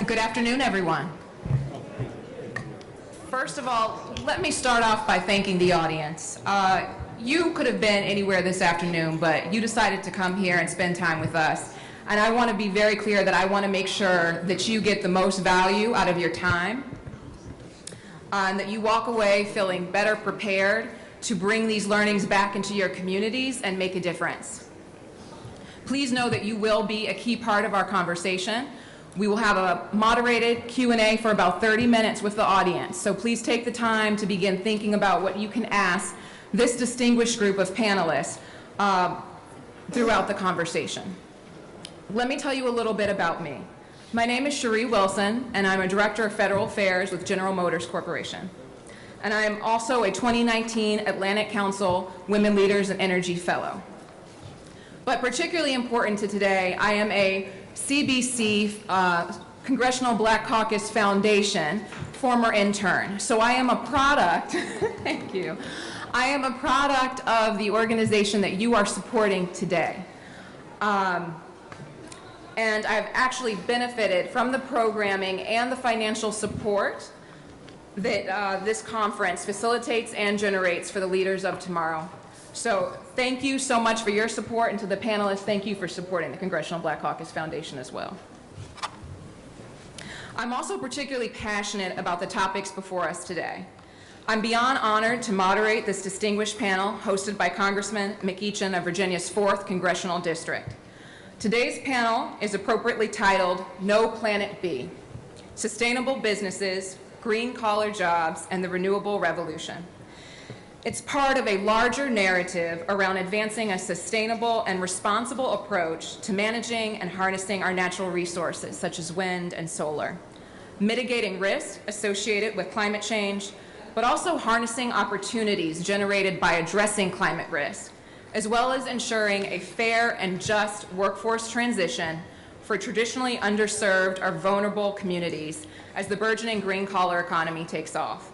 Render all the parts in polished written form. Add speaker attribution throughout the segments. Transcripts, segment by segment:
Speaker 1: Good afternoon, everyone. First of all, let me start off by thanking the audience. You could have been anywhere this afternoon, but you decided to come here and spend time with us. And I want to be very clear that I want to make sure that you get the most value out of your time, and that you walk away feeling better prepared to bring these learnings back into your communities and make a difference. Please know that you will be a key part of our conversation. We will have a moderated Q&A for about 30 minutes with the audience, so please take the time to begin thinking about what you can ask this distinguished group of panelists throughout the conversation. Let me tell you a little bit about me. My name is Cherie Wilson, and I'm a Director of Federal Affairs with General Motors Corporation. And I am also a 2019 Atlantic Council Women Leaders in Energy Fellow. But particularly important to today, I am a CBC Congressional Black Caucus Foundation former intern. So I am a product, thank you. I am a product of the organization that you are supporting today. And I've actually benefited from the programming and the financial support that this conference facilitates and generates for the leaders of tomorrow. So thank you so much for your support, and to the panelists, thank you for supporting the Congressional Black Caucus Foundation as well. I'm also particularly passionate about the topics before us today. I'm beyond honored to moderate this distinguished panel hosted by Congressman McEachin of Virginia's 4th Congressional District. Today's panel is appropriately titled No Planet B: Sustainable Businesses, Green-Collar Jobs, and the Renewable Revolution. It's part of a larger narrative around advancing a sustainable and responsible approach to managing and harnessing our natural resources, such as wind and solar, mitigating risk associated with climate change, but also harnessing opportunities generated by addressing climate risk, as well as ensuring a fair and just workforce transition for traditionally underserved or vulnerable communities as the burgeoning green-collar economy takes off.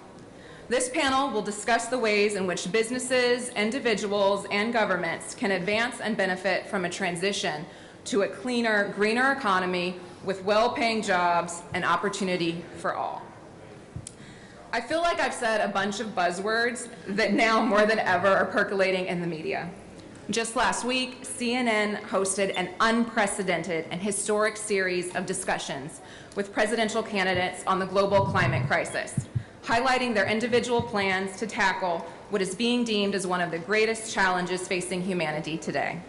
Speaker 1: This panel will discuss the ways in which businesses, individuals, and governments can advance and benefit from a transition to a cleaner, greener economy with well-paying jobs and opportunity for all. I feel like I've said a bunch of buzzwords that now more than ever are percolating in the media. Just last week, CNN hosted an unprecedented and historic series of discussions with presidential candidates on the global climate crisis, highlighting their individual plans to tackle what is being deemed as one of the greatest challenges facing humanity today.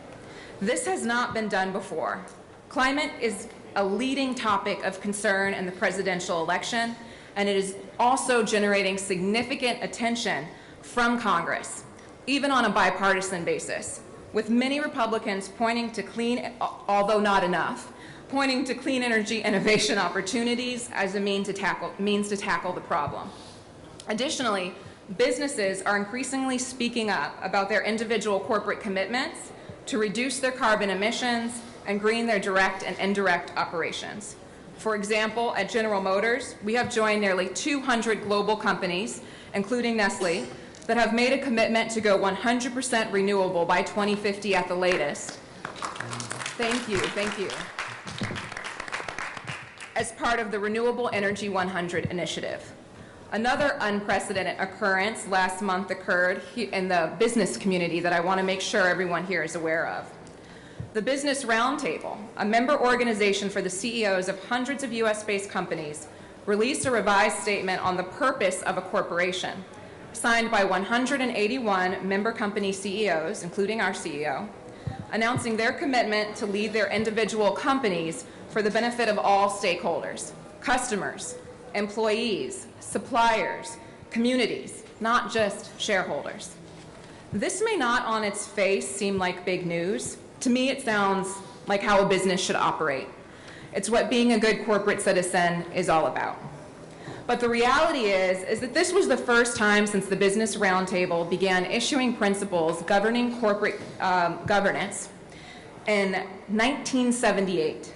Speaker 1: This has not been done before. Climate is a leading topic of concern in the presidential election, and it is also generating significant attention from Congress, even on a bipartisan basis, with many Republicans pointing to clean, although not enough, pointing to clean energy innovation opportunities as a means to tackle the problem. Additionally, businesses are increasingly speaking up about their individual corporate commitments to reduce their carbon emissions and green their direct and indirect operations. For example, at General Motors, we have joined nearly 200 global companies, including Nestle, that have made a commitment to go 100% renewable by 2050 at the latest. Thank you, thank you. As part of the Renewable Energy 100 initiative. Another unprecedented occurrence last month occurred in the business community that I want to make sure everyone here is aware of. The Business Roundtable, a member organization for the CEOs of hundreds of US-based companies, released a revised statement on the purpose of a corporation, signed by 181 member company CEOs, including our CEO, announcing their commitment to lead their individual companies for the benefit of all stakeholders: customers, employees, suppliers, communities, not just shareholders. This may not on its face seem like big news. To me, it sounds like how a business should operate. It's what being a good corporate citizen is all about. But the reality is that this was the first time since the Business Roundtable began issuing principles governing corporate governance in 1978,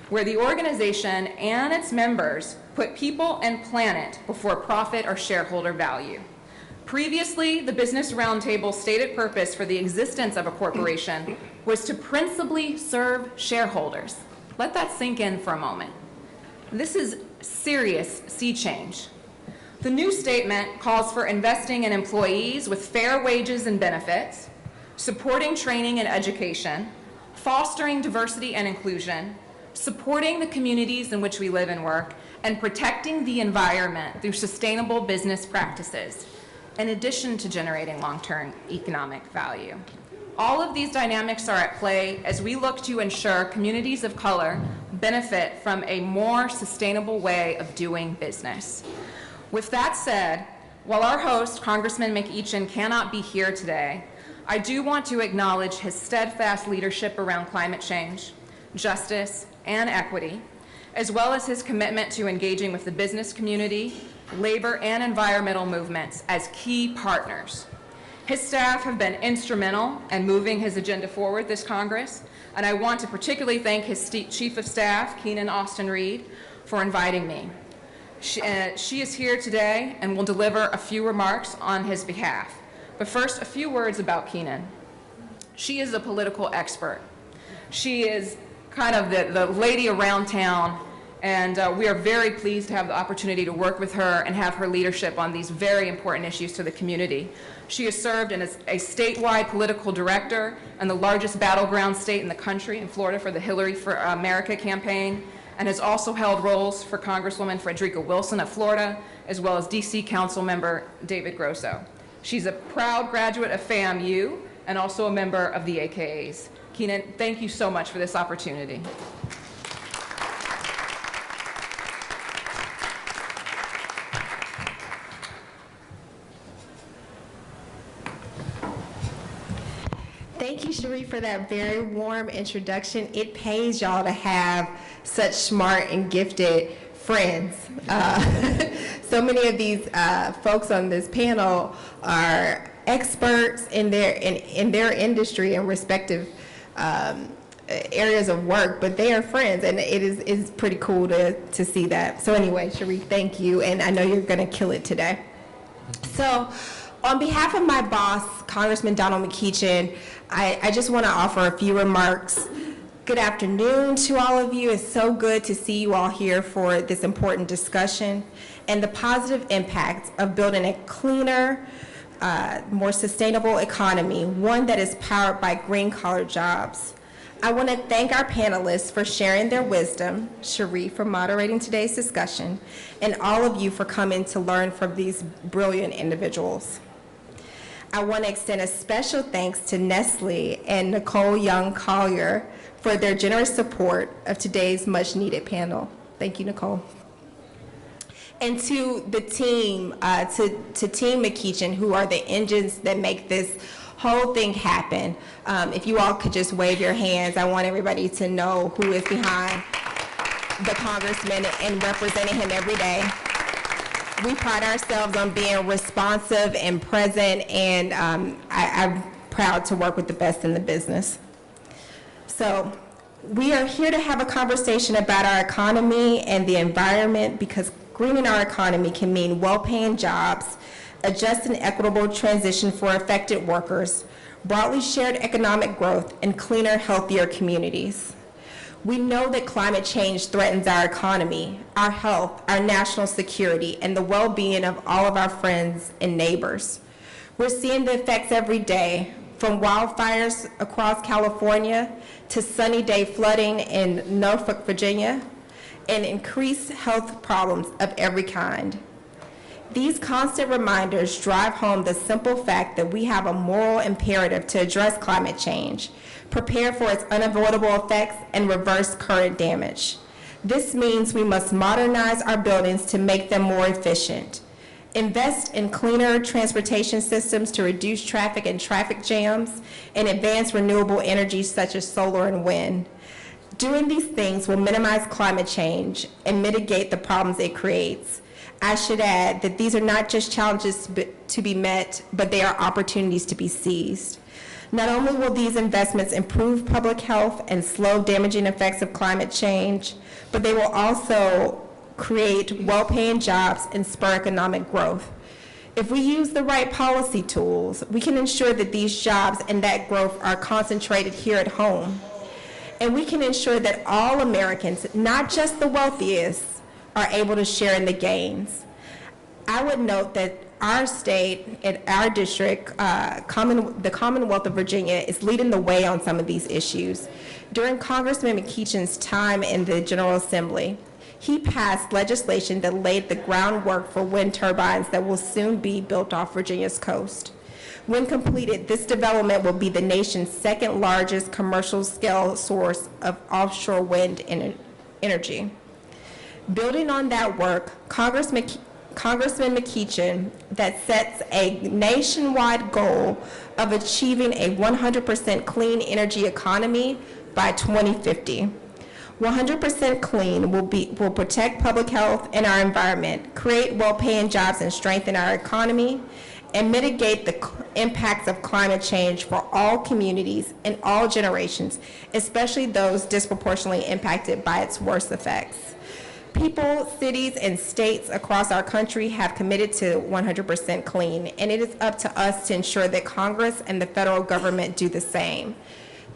Speaker 1: where the organization and its members put people and planet before profit or shareholder value. Previously, the Business Roundtable's stated purpose for the existence of a corporation was to principally serve shareholders. Let that sink in for a moment. This is serious sea change. The new statement calls for investing in employees with fair wages and benefits, supporting training and education, fostering diversity and inclusion, supporting the communities in which we live and work, and protecting the environment through sustainable business practices, in addition to generating long-term economic value. All of these dynamics are at play as we look to ensure communities of color benefit from a more sustainable way of doing business. With that said, while our host, Congressman McEachin, cannot be here today, I do want to acknowledge his steadfast leadership around climate change, justice, and equity, as well as his commitment to engaging with the business community, labor, and environmental movements as key partners. His staff have been instrumental in moving his agenda forward this Congress, and I want to particularly thank his Chief of Staff, Keenan Austin Reed, for inviting me. She is here today and will deliver a few remarks on his behalf. But first, a few words about Keenan. She is a political expert. She is kind of the lady around town, and we are very pleased to have the opportunity to work with her and have her leadership on these very important issues to the community. She has served as a statewide political director in the largest battleground state in the country, in Florida, for the Hillary for America campaign, and has also held roles for Congresswoman Frederica Wilson of Florida, as well as DC Council member David Grosso. She's a proud graduate of FAMU and also a member of the AKAs. Keenan, thank you so much for this opportunity.
Speaker 2: Thank you, Cherie, for that very warm introduction. It pays y'all to have such smart and gifted friends. So many of these folks on this panel are experts in their industry and respective areas of work, but they are friends, and it's pretty cool to see that. So anyway, Cherie, thank you, and I know you're going to kill it today. So on behalf of my boss, Congressman Donald McEachin, I just want to offer a few remarks. Good afternoon to all of you. It's so good to see you all here for this important discussion and the positive impact of building a cleaner, more sustainable economy, one that is powered by green-collar jobs. I want to thank our panelists for sharing their wisdom, Cherie for moderating today's discussion, and all of you for coming to learn from these brilliant individuals. I want to extend a special thanks to Nestle and Nicole Young-Collier for their generous support of today's much-needed panel. Thank you, Nicole. And to the team, to Team McEachin, who are the engines that make this whole thing happen. If you all could just wave your hands, I want everybody to know who is behind the congressman and representing him every day. We pride ourselves on being responsive and present, and I'm proud to work with the best in the business. So we are here to have a conversation about our economy and the environment, because greening our economy can mean well-paying jobs, a just and equitable transition for affected workers, broadly shared economic growth, and cleaner, healthier communities. We know that climate change threatens our economy, our health, our national security, and the well-being of all of our friends and neighbors. We're seeing the effects every day, from wildfires across California to sunny day flooding in Norfolk, Virginia, and increased health problems of every kind. These constant reminders drive home the simple fact that we have a moral imperative to address climate change, prepare for its unavoidable effects, and reverse current damage. This means we must modernize our buildings to make them more efficient, invest in cleaner transportation systems to reduce traffic and traffic jams, and advance renewable energy such as solar and wind. Doing these things will minimize climate change and mitigate the problems it creates. I should add that these are not just challenges to be met, but they are opportunities to be seized. Not only will these investments improve public health and slow damaging effects of climate change, but they will also create well-paying jobs and spur economic growth. If we use the right policy tools, we can ensure that these jobs and that growth are concentrated here at home. And we can ensure that all Americans, not just the wealthiest, are able to share in the gains. I would note that our state and our district, the Commonwealth of Virginia, is leading the way on some of these issues. During Congressman McEachin's time in the General Assembly, he passed legislation that laid the groundwork for wind turbines that will soon be built off Virginia's coast. When completed, this development will be the nation's second largest commercial scale source of offshore wind energy. Building on that work, Congressman McEachin that sets a nationwide goal of achieving a 100% clean energy economy by 2050. 100% clean will protect public health and our environment, create well-paying jobs and strengthen our economy, and mitigate the impacts of climate change for all communities and all generations, especially those disproportionately impacted by its worst effects. People, cities, and states across our country have committed to 100% clean, and it is up to us to ensure that Congress and the federal government do the same.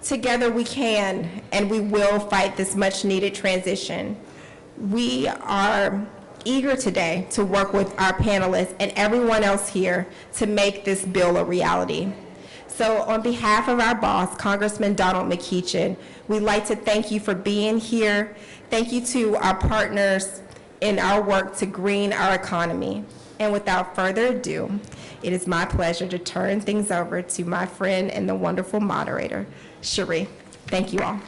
Speaker 2: Together we can and we will fight this much needed transition. We are eager today to work with our panelists and everyone else here to make this bill a reality. So on behalf of our boss, Congressman Donald McEachin, we'd like to thank you for being here. Thank you to our partners in our work to green our economy. And without further ado, it is my pleasure to turn things over to my friend and the wonderful moderator, Cherie. Thank you all.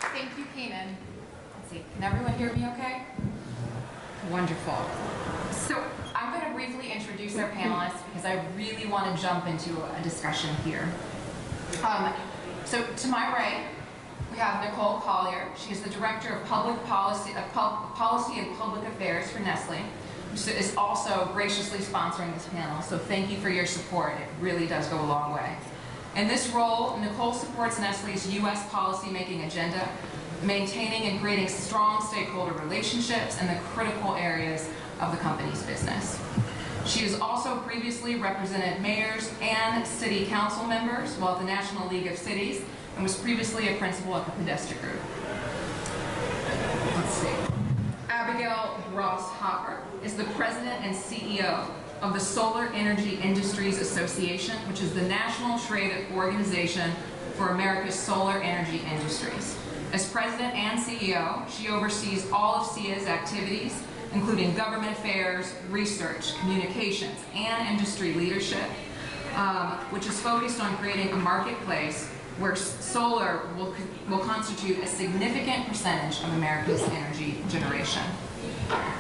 Speaker 1: Thank you, Keenan. Let's see, can everyone hear me okay? Wonderful. So I'm going to briefly introduce our panelists because I really want to jump into a discussion here. So to my right, we have Nicole Collier. She is the Director of Public Policy and Public Affairs for Nestle, which is also graciously sponsoring this panel. So thank you for your support. It really does go a long way. In this role, Nicole supports Nestle's U.S. policymaking agenda, maintaining and creating strong stakeholder relationships in the critical areas of the company's business. She has also previously represented mayors and city council members while at the National League of Cities and was previously a principal at the Podesta Group. Let's see. Abigail Ross Hopper is the president and CEO of the Solar Energy Industries Association, which is the national trade organization for America's solar energy industries. As president and CEO, she oversees all of SEIA's activities, including government affairs, research, communications, and industry leadership, which is focused on creating a marketplace where solar will constitute a significant percentage of America's energy generation.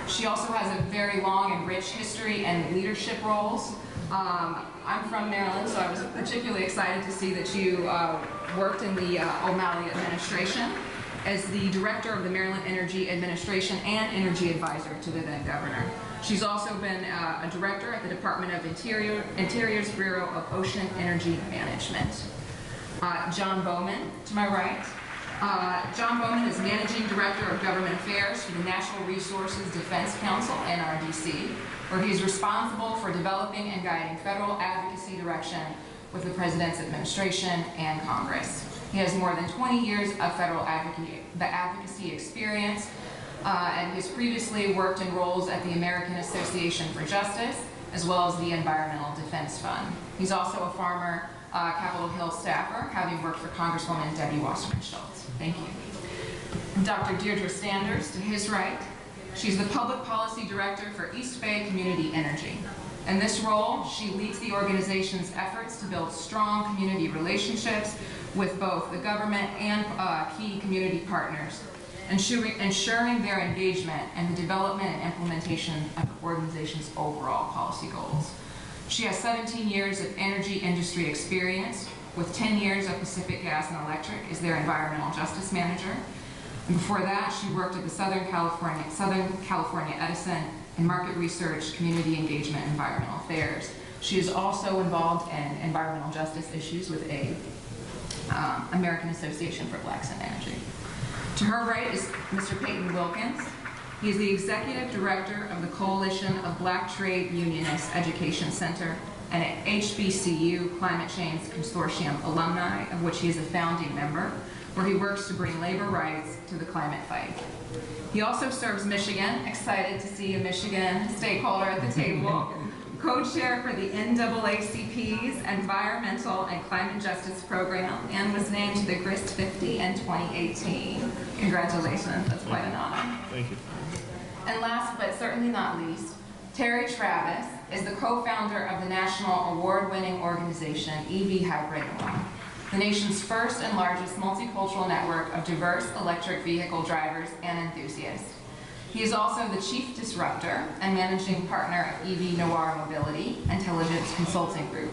Speaker 1: She also has a very long and rich history and leadership roles. I'm from Maryland, so I was particularly excited to see that you worked in the O'Malley administration as the director of the Maryland Energy Administration and energy advisor to the then governor. She's also been a director at the Department of Interior's Bureau of Ocean Energy Management. John Bowman, to my right. John Bowman is Managing Director of Government Affairs for the Natural Resources Defense Council, NRDC, where he is responsible for developing and guiding federal advocacy direction with the President's administration and Congress. He has more than 20 years of federal advocacy experience, and he's previously worked in roles at the American Association for Justice, as well as the Environmental Defense Fund. He's also a former Capitol Hill staffer, having worked for Congresswoman Debbie Wasserman Schultz. Thank you. Dr. Deirdre Sanders, to his right. She's the Public Policy Director for East Bay Community Energy. In this role, she leads the organization's efforts to build strong community relationships with both the government and key community partners, ensuring their engagement in the development and implementation of the organization's overall policy goals. She has 17 years of energy industry experience, with 10 years at Pacific Gas and Electric as their environmental justice manager. And before that, she worked at the Southern California Edison in market research, community engagement, and environmental affairs. She is also involved in environmental justice issues with American Association for Blacks in Energy. To her right is Mr. Peyton Wilkins. He is the Executive Director of the Coalition of Black Trade Unionists Education Center and an HBCU Climate Change Consortium alumni, of which he is a founding member, where he works to bring labor rights to the climate fight. He also serves Michigan, excited to see a Michigan stakeholder at the table, co-chair for the NAACP's Environmental and Climate Justice Program, and was named to the GRIST 50 in 2018. Congratulations, that's quite an honor.
Speaker 3: Thank you.
Speaker 1: And last but certainly not least, Terry Travis is the co-founder of the national award-winning organization EV Hybrid One, the nation's first and largest multicultural network of diverse electric vehicle drivers and enthusiasts. He is also the chief disruptor and managing partner of EV Noir Mobility Intelligence Consulting Group,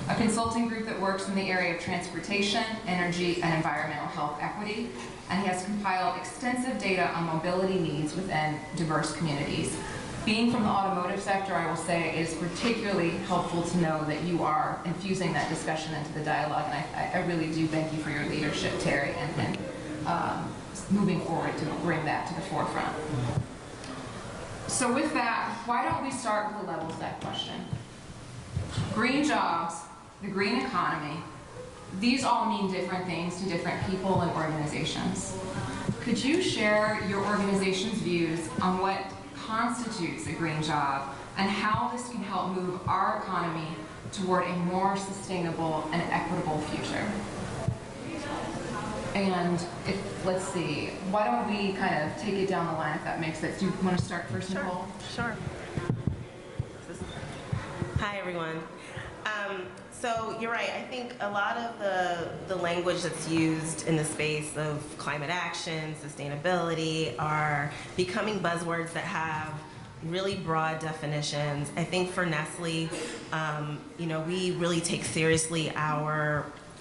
Speaker 1: a consulting group that works in the area of transportation, energy, and environmental health equity, and he has compiled extensive data on mobility needs within diverse communities. Being from the automotive sector, I will say it is particularly helpful to know that you are infusing that discussion into the dialogue, and I really do thank you for your leadership, Terry, and moving forward to bring that to the forefront. So with that, why don't we start with a level set question? Green jobs, the green economy, these all mean different things to different people and organizations. Could you share your organization's views on what constitutes a green job and how this can help move our economy toward a more sustainable and equitable future? And let's see, why don't we kind of take it down the line if that makes sense? Do you want to start first, Nicole?
Speaker 4: Sure. Hi, everyone. So you're right. I think a lot of the language that's used in the space of climate action, sustainability, are becoming buzzwords that have really broad definitions. I think for Nestle, we really take seriously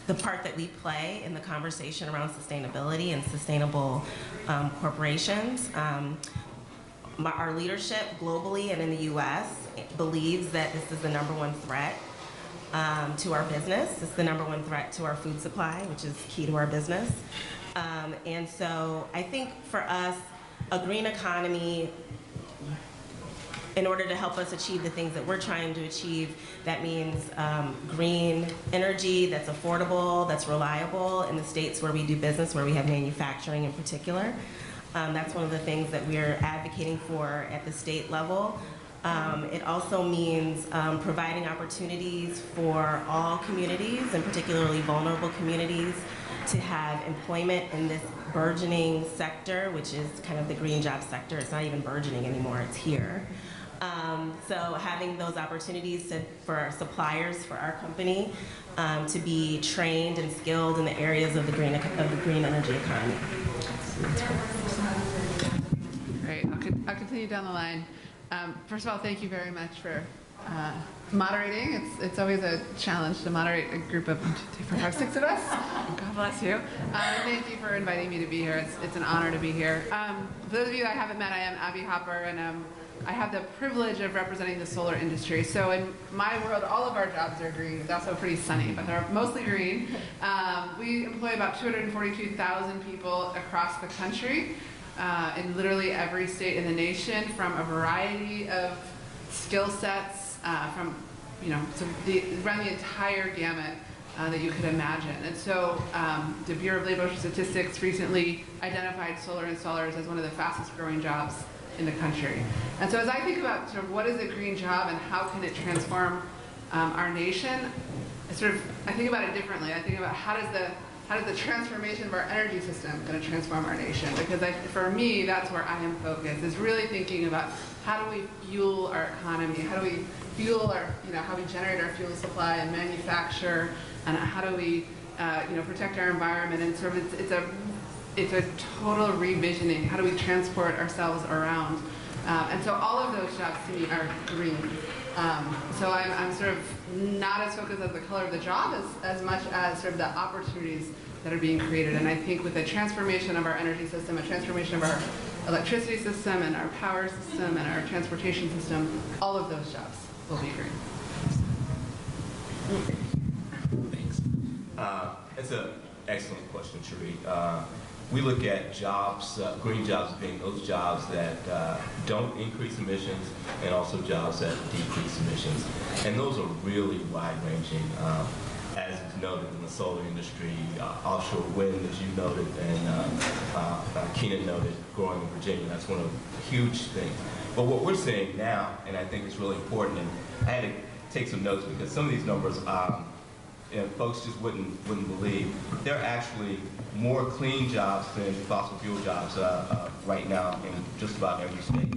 Speaker 4: the part that we play in the conversation around sustainability and sustainable corporations. Our leadership globally and in the U.S. believes that this is the #1 threat to our business. It's the #1 threat to our food supply, which is key to our business. And so I think for us, a green economy, in order to help us achieve the things that we're trying to achieve, that means green energy that's affordable, that's reliable in the states where we do business, where we have manufacturing in particular. That's one of the things that we're advocating for at the state level. It also means providing opportunities for all communities, and particularly vulnerable communities, to have employment in this burgeoning sector, which is kind of the green job sector. It's not even burgeoning anymore, it's here. So having those opportunities for our suppliers, for our company, to be trained and skilled in the areas of the green energy economy.
Speaker 5: Great. I'll continue down the line. First of all, thank you very much for moderating. It's always a challenge to moderate a group of 1, 2, 3, 4, 5, 6 of us. God bless you. Thank you for inviting me to be here. It's an honor to be here. For those of you I haven't met, I am Abby Hopper, and I have the privilege of representing the solar industry. So in my world, all of our jobs are green. It's also pretty sunny, but they're mostly green. We employ about 242,000 people across the country, in literally every state in the nation, from a variety of skill sets, run the entire gamut that you could imagine. And so the Bureau of Labor Statistics recently identified solar installers as one of the fastest growing jobs in the country. And so as I think about sort of what is a green job and how can it transform our nation, I think about it differently. I think about how does the transformation of our energy system going to transform our nation? Because for me, that's where I am focused, is really thinking about how do we fuel our economy? How do we fuel how we generate our fuel supply and manufacture, and how do we, protect our environment? And sort of it's a total revisioning. How do we transport ourselves around? And so all of those jobs to me are green. So I'm sort of not as focused on the color of the job as much as sort of the opportunities that are being created. And I think with the transformation of our energy system, a transformation of our electricity system and our power system and our transportation system, all of those jobs will be green.
Speaker 3: Thanks. That's an excellent question, Cherie. We look at jobs, green jobs being those jobs that don't increase emissions, and also jobs that decrease emissions. And those are really wide-ranging. As you've noted in the solar industry, offshore wind, as you noted, and Keenan noted, growing in Virginia. That's one of the huge things. But what we're seeing now, and I think it's really important, and I had to take some notes because some of these numbers, folks just wouldn't believe. There are actually more clean jobs than fossil fuel jobs right now in just about every state.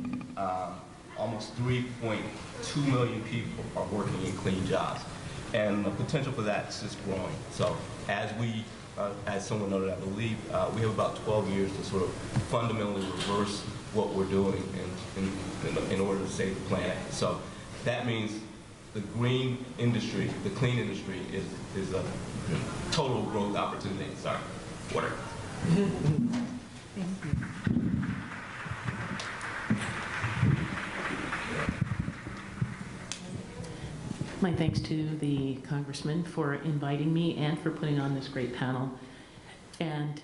Speaker 3: Almost 3.2 million people are working in clean jobs. And the potential for that is just growing. So as someone noted, I believe, we have about 12 years to sort of fundamentally reverse what we're doing in order to save the planet. So that means the green industry, the clean industry is a total growth opportunity. Sorry, water.
Speaker 6: My thanks to the congressman for inviting me and for putting on this great panel. And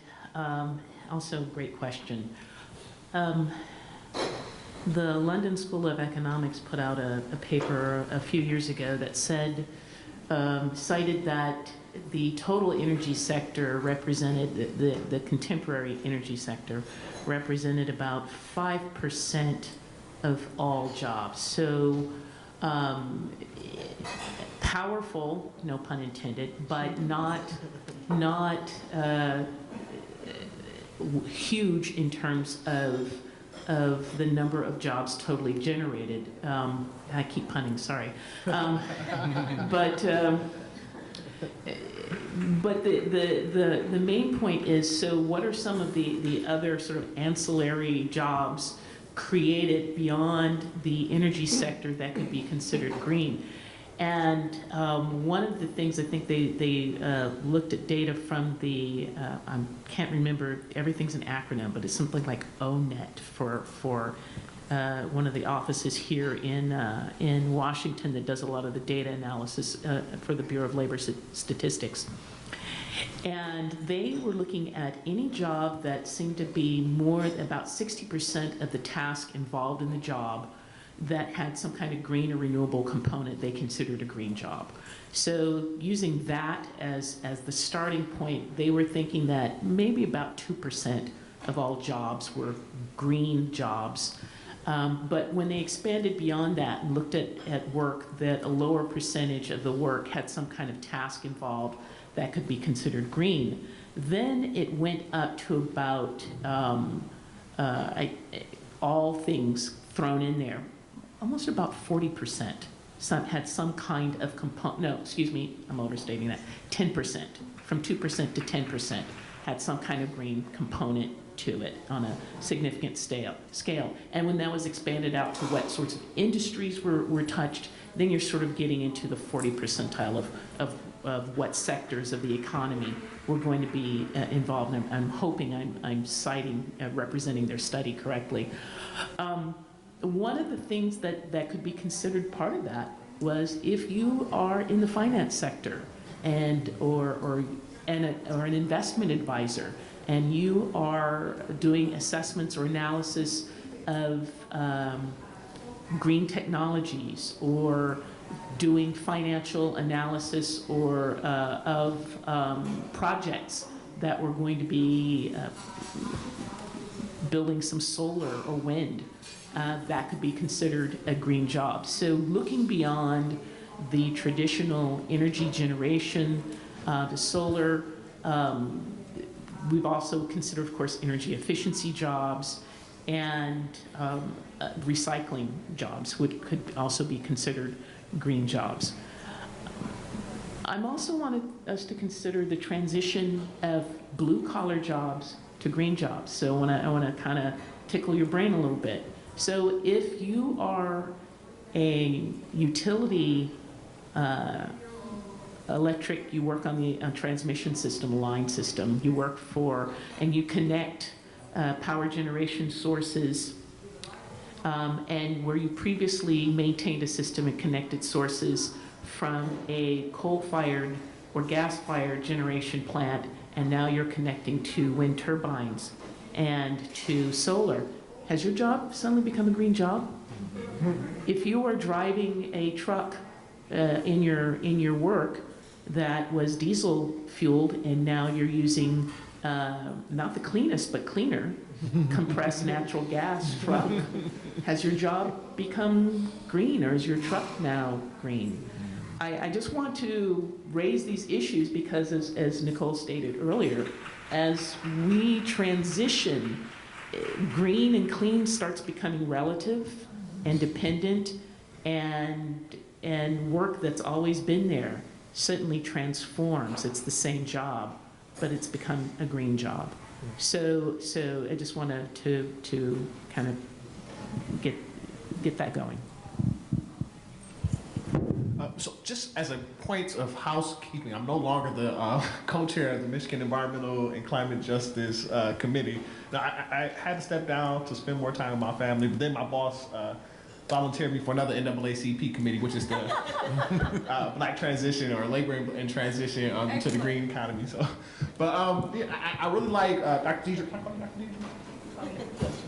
Speaker 6: also, great question. The London School of Economics put out a paper a few years ago that said, cited that the total energy sector represented, the contemporary energy sector represented about 5% of all jobs. So powerful, no pun intended, but not huge in terms of the number of jobs totally generated. I keep punning, sorry. But the main point is, so what are some of the other sort of ancillary jobs created beyond the energy sector that could be considered green? And one of the things, I think they looked at data from the, I can't remember, everything's an acronym, but it's something like ONET for one of the offices here in Washington that does a lot of the data analysis for the Bureau of Labor Statistics. And they were looking at any job that seemed to be about 60% of the task involved in the job that had some kind of green or renewable component they considered a green job. So using that as the starting point, they were thinking that maybe about 2% of all jobs were green jobs. But when they expanded beyond that and looked at work, that a lower percentage of the work had some kind of task involved that could be considered green, then it went up to about, all things thrown in there, almost about 40% had some kind of component, no, excuse me, I'm overstating that, 10%, from 2% to 10% had some kind of green component to it on a significant scale. And when that was expanded out to what sorts of industries were touched, then you're sort of getting into the 40 percentile of what sectors of the economy were going to be involved. And I'm hoping I'm citing, representing their study correctly. One of the things that could be considered part of that was if you are in the finance sector or an investment advisor, and you are doing assessments or analysis of green technologies, or doing financial analysis or of projects that were going to be building some solar or wind, that could be considered a green job. So looking beyond the traditional energy generation, the solar, we've also considered, of course, energy efficiency jobs and recycling jobs, which could also be considered green jobs. I also wanted us to consider the transition of blue-collar jobs to green jobs. So I want to kind of tickle your brain a little bit. So if you are a utility electric, you work on the transmission system, line system, you work for, and you connect power generation sources, and where you previously maintained a system and connected sources from a coal-fired or gas-fired generation plant, and now you're connecting to wind turbines and to solar. Has your job suddenly become a green job? If you are driving a truck in your work, that was diesel fueled, and now you're using not the cleanest, but cleaner compressed natural gas truck. Has your job become green, or is your truck now green? I just want to raise these issues because, as Nicole stated earlier, as we transition, green and clean starts becoming relative and dependent, and work that's always been there certainly transforms. It's the same job, but it's become a green job. So I just wanted to kind of get that going.
Speaker 7: So just as a point of housekeeping, I'm no longer the co-chair of the Michigan Environmental and Climate Justice Committee. Now, I had to step down to spend more time with my family, but then my boss volunteered me for another NAACP committee, which is the Black Transition or Labor and Transition to the Green Economy. So, but yeah, I really like Dr. Deidre. Can I call you Dr.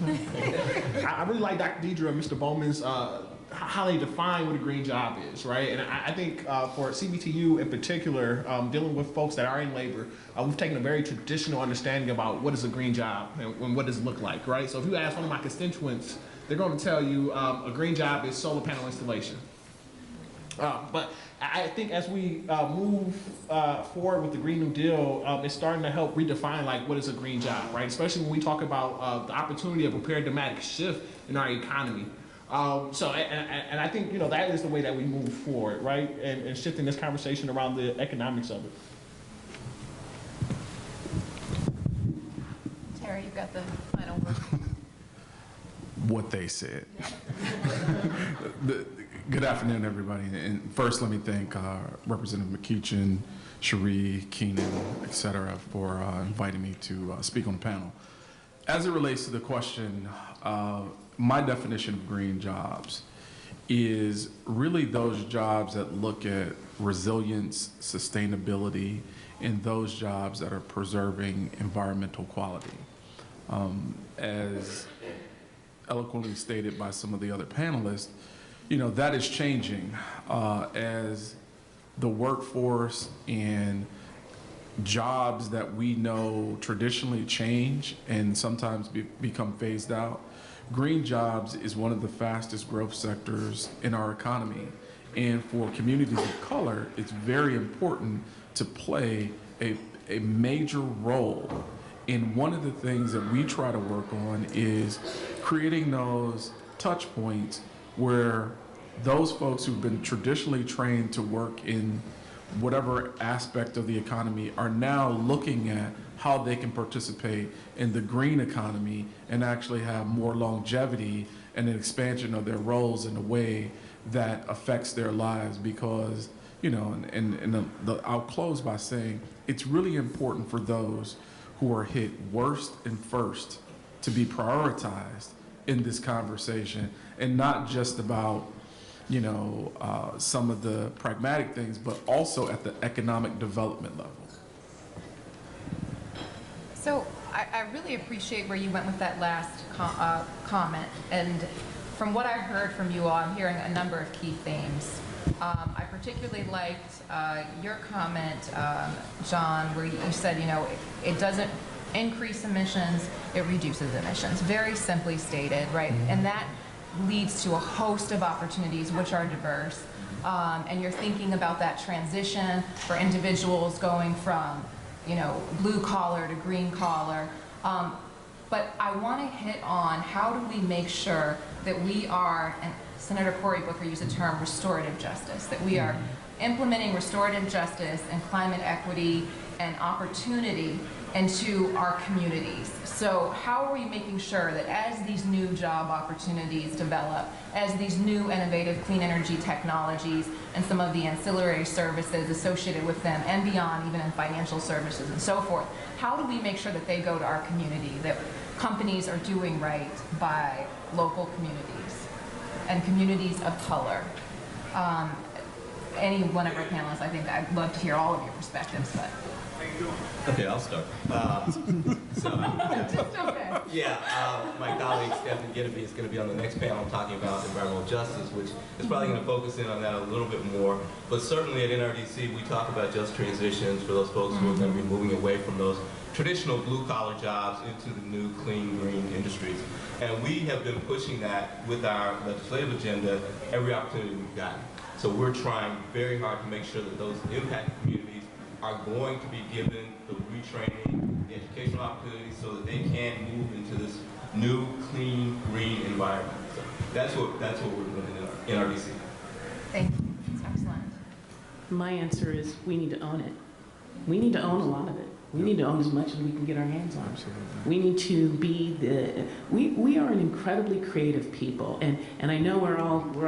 Speaker 7: Deidre? I really like Dr. Deidre and Mr. Bowman's how they define what a green job is, right? And I think for CBTU in particular, dealing with folks that are in labor, we've taken a very traditional understanding about what is a green job and what does it look like, right? So if you ask one of my constituents, they're going to tell you a green job is solar panel installation. But I think as we move forward with the Green New Deal, it's starting to help redefine like what is a green job, right? Especially when we talk about the opportunity of a paradigmatic shift in our economy. And I think, you know, that is the way that we move forward, right? And shifting this conversation around the economics of it.
Speaker 1: Terry, you've got the final word.
Speaker 8: What they said. Good afternoon, everybody. And first, let me thank Representative McEachin, Cherie, Keenan, et cetera, for inviting me to speak on the panel. As it relates to the question, my definition of green jobs is really those jobs that look at resilience, sustainability, and those jobs that are preserving environmental quality. As eloquently stated by some of the other panelists, you know, that is changing as the workforce and jobs that we know traditionally change and sometimes become phased out. Green jobs is one of the fastest growth sectors in our economy. And for communities of color, it's very important to play a major role. And one of the things that we try to work on is creating those touch points where those folks who've been traditionally trained to work in whatever aspect of the economy are now looking at how they can participate in the green economy and actually have more longevity and an expansion of their roles in a way that affects their lives. Because, you know, I'll close by saying it's really important for those who are hit worst and first to be prioritized in this conversation, and not just about, you know, some of the pragmatic things, but also at the economic development level.
Speaker 1: So I really appreciate where you went with that last comment. And from what I heard from you all, I'm hearing a number of key themes. I particularly liked your comment, John, where you said, you know, it doesn't increase emissions, it reduces emissions. Very simply stated, right? And that leads to a host of opportunities which are diverse. And you're thinking about that transition for individuals going from, you know, blue collar to green collar. But I want to hit on how do we make sure that we are, and Senator Cory Booker used the term restorative justice, that we are implementing restorative justice and climate equity and opportunity into our communities. So how are we making sure that as these new job opportunities develop, as these new innovative clean energy technologies and some of the ancillary services associated with them and beyond, even in financial services and so forth, how do we make sure that they go to our community, that companies are doing right by local communities and communities of color? Any one of our panelists, I think I'd love to hear all of your perspectives, but.
Speaker 3: Okay, I'll start.
Speaker 1: Just okay.
Speaker 3: My colleague Stephanie Gitteby is going to be on the next panel talking about environmental justice, which is probably going to focus in on that a little bit more. But certainly at NRDC, we talk about just transitions for those folks who are going to be moving away from those traditional blue-collar jobs into the new clean, green industries. And we have been pushing that with our legislative agenda every opportunity we've gotten. So we're trying very hard to make sure that those impacted communities are going to be given the retraining, the educational opportunities so that they can move into this new, clean, green environment. So that's what we're doing in NRDC.
Speaker 1: Thank you. That's excellent.
Speaker 6: My answer is we need to own it. We need to own a lot of it. We need to own as much as we can get our hands on. We need to be we are an incredibly creative people, and I know we're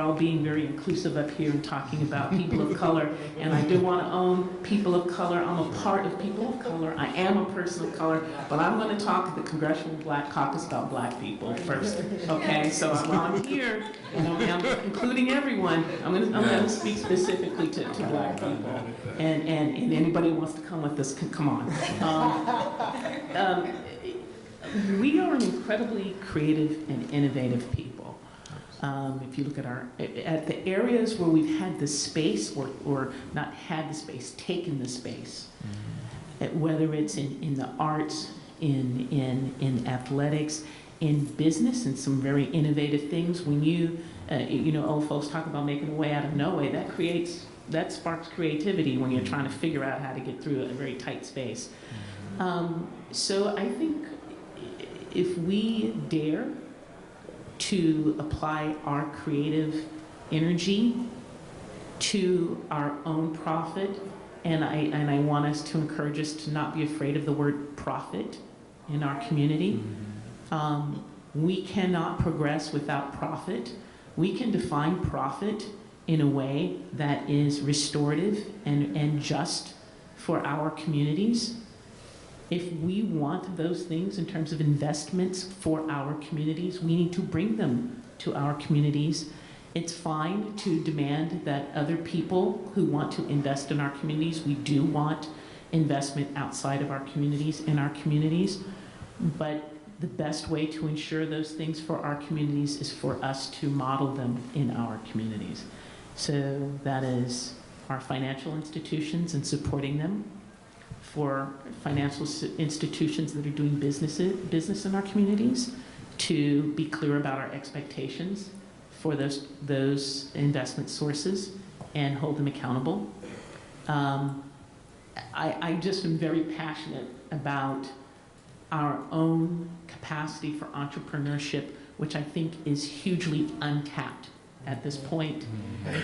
Speaker 6: all being very inclusive up here and talking about people of color, and I do want to own people of color. I'm a part of people of color. I am a person of color, but I'm going to talk at the Congressional Black Caucus about black people first. Okay, so while I'm here, and I'm including everyone, I'm going to speak specifically to black people, and anybody who wants to come with us can come on. We are an incredibly creative and innovative people. If you look at the areas where we've had the space, or not had the space, taken the space, whether it's in the arts, in athletics, in business, and some very innovative things. When old folks talk about making a way out of no way, that sparks creativity when you're trying to figure out how to get through a very tight space. So I think if we dare to apply our creative energy to our own profit, and I want us to encourage us to not be afraid of the word profit in our community. We cannot progress without profit. We can define profit in a way that is restorative and just for our communities. If we want those things in terms of investments for our communities, we need to bring them to our communities. It's fine to demand that other people who want to invest in our communities, we do want investment outside of our communities, in our communities, but the best way to ensure those things for our communities is for us to model them in our communities. So that is our financial institutions and supporting them, for financial institutions that are doing business in our communities, to be clear about our expectations for those investment sources and hold them accountable. I just am very passionate about our own capacity for entrepreneurship, which I think is hugely untapped at this point.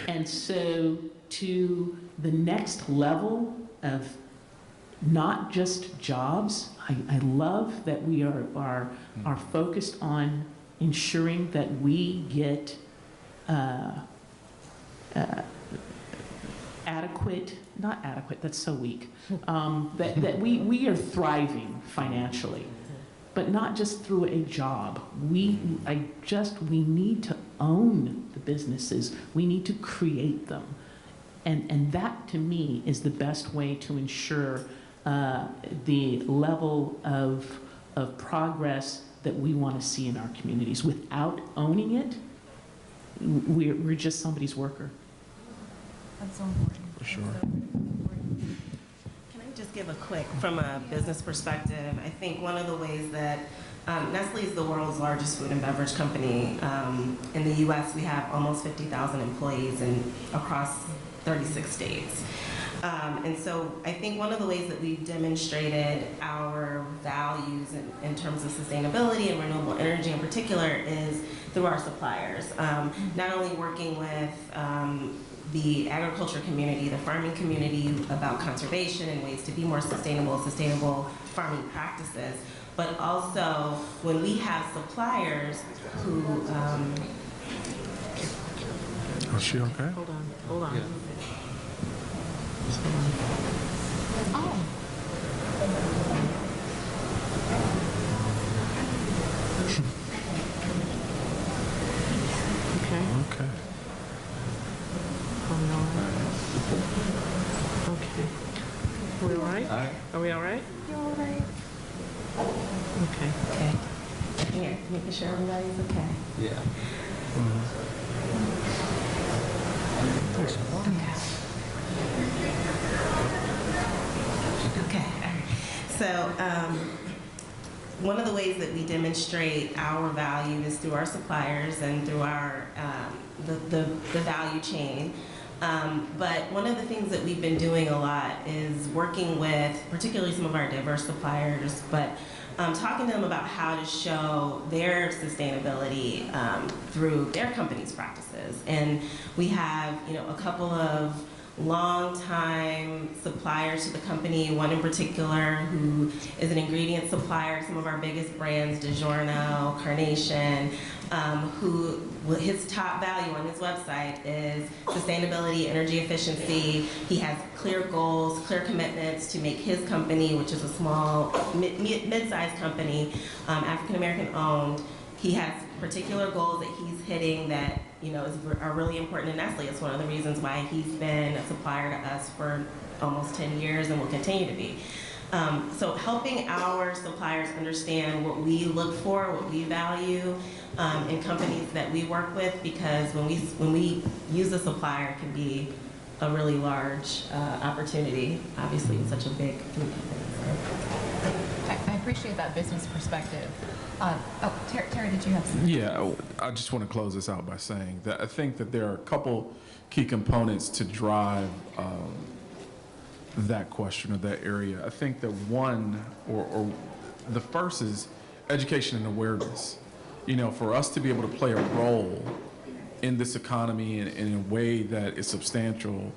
Speaker 6: And so to the next level of not just jobs, I love that we are focused on ensuring that we get not adequate, that's so weak, that we are thriving financially, but not just through a job. We need to own the businesses. We need to create them. And that, to me, is the best way to ensure the level of progress that we want to see in our communities. Without owning it, we're just somebody's worker.
Speaker 1: That's so important.
Speaker 8: For sure.
Speaker 4: Can I just give a quick, from a business perspective, I think one of the ways that Nestle is the world's largest food and beverage company. In the US, we have almost 50,000 employees across 36 states. And so I think one of the ways that we've demonstrated our values in terms of sustainability and renewable energy in particular is through our suppliers. Not only working with the agriculture community, the farming community about conservation and ways to be more sustainable farming practices, but also when we have suppliers who...
Speaker 8: Is she okay?
Speaker 4: Hold on.
Speaker 1: Oh.
Speaker 8: Okay.
Speaker 9: Okay. Are we all right?
Speaker 3: All right.
Speaker 9: Are we all right? You're all right. Okay.
Speaker 4: Here, making sure everybody's okay.
Speaker 3: Yeah.
Speaker 4: Okay. So one of the ways that we demonstrate our value is through our suppliers and through our the value chain. But one of the things that we've been doing a lot is working with particularly some of our diverse suppliers, but talking to them about how to show their sustainability through their company's practices. And we have, a couple of long-time suppliers to the company, one in particular who is an ingredient supplier to some of our biggest brands, DiGiorno, Carnation, who his top value on his website is sustainability, energy efficiency. He has clear goals, clear commitments to make his company, which is a small, mid-sized company, African-American owned. He has particular goals that he's hitting that are really important to Nestle. It's one of the reasons why he's been a supplier to us for almost 10 years and will continue to be. So helping our suppliers understand what we look for, what we value in companies that we work with, because when we use a supplier, it can be a really large opportunity, obviously, with such a big food company.
Speaker 9: I appreciate that business perspective. Terry, did you have something?
Speaker 8: Yeah, I just want to close this out by saying that I think that there are a couple key components to drive that question or that area. I think that one, or the first is education and awareness. For us to be able to play a role in this economy in a way that is substantial,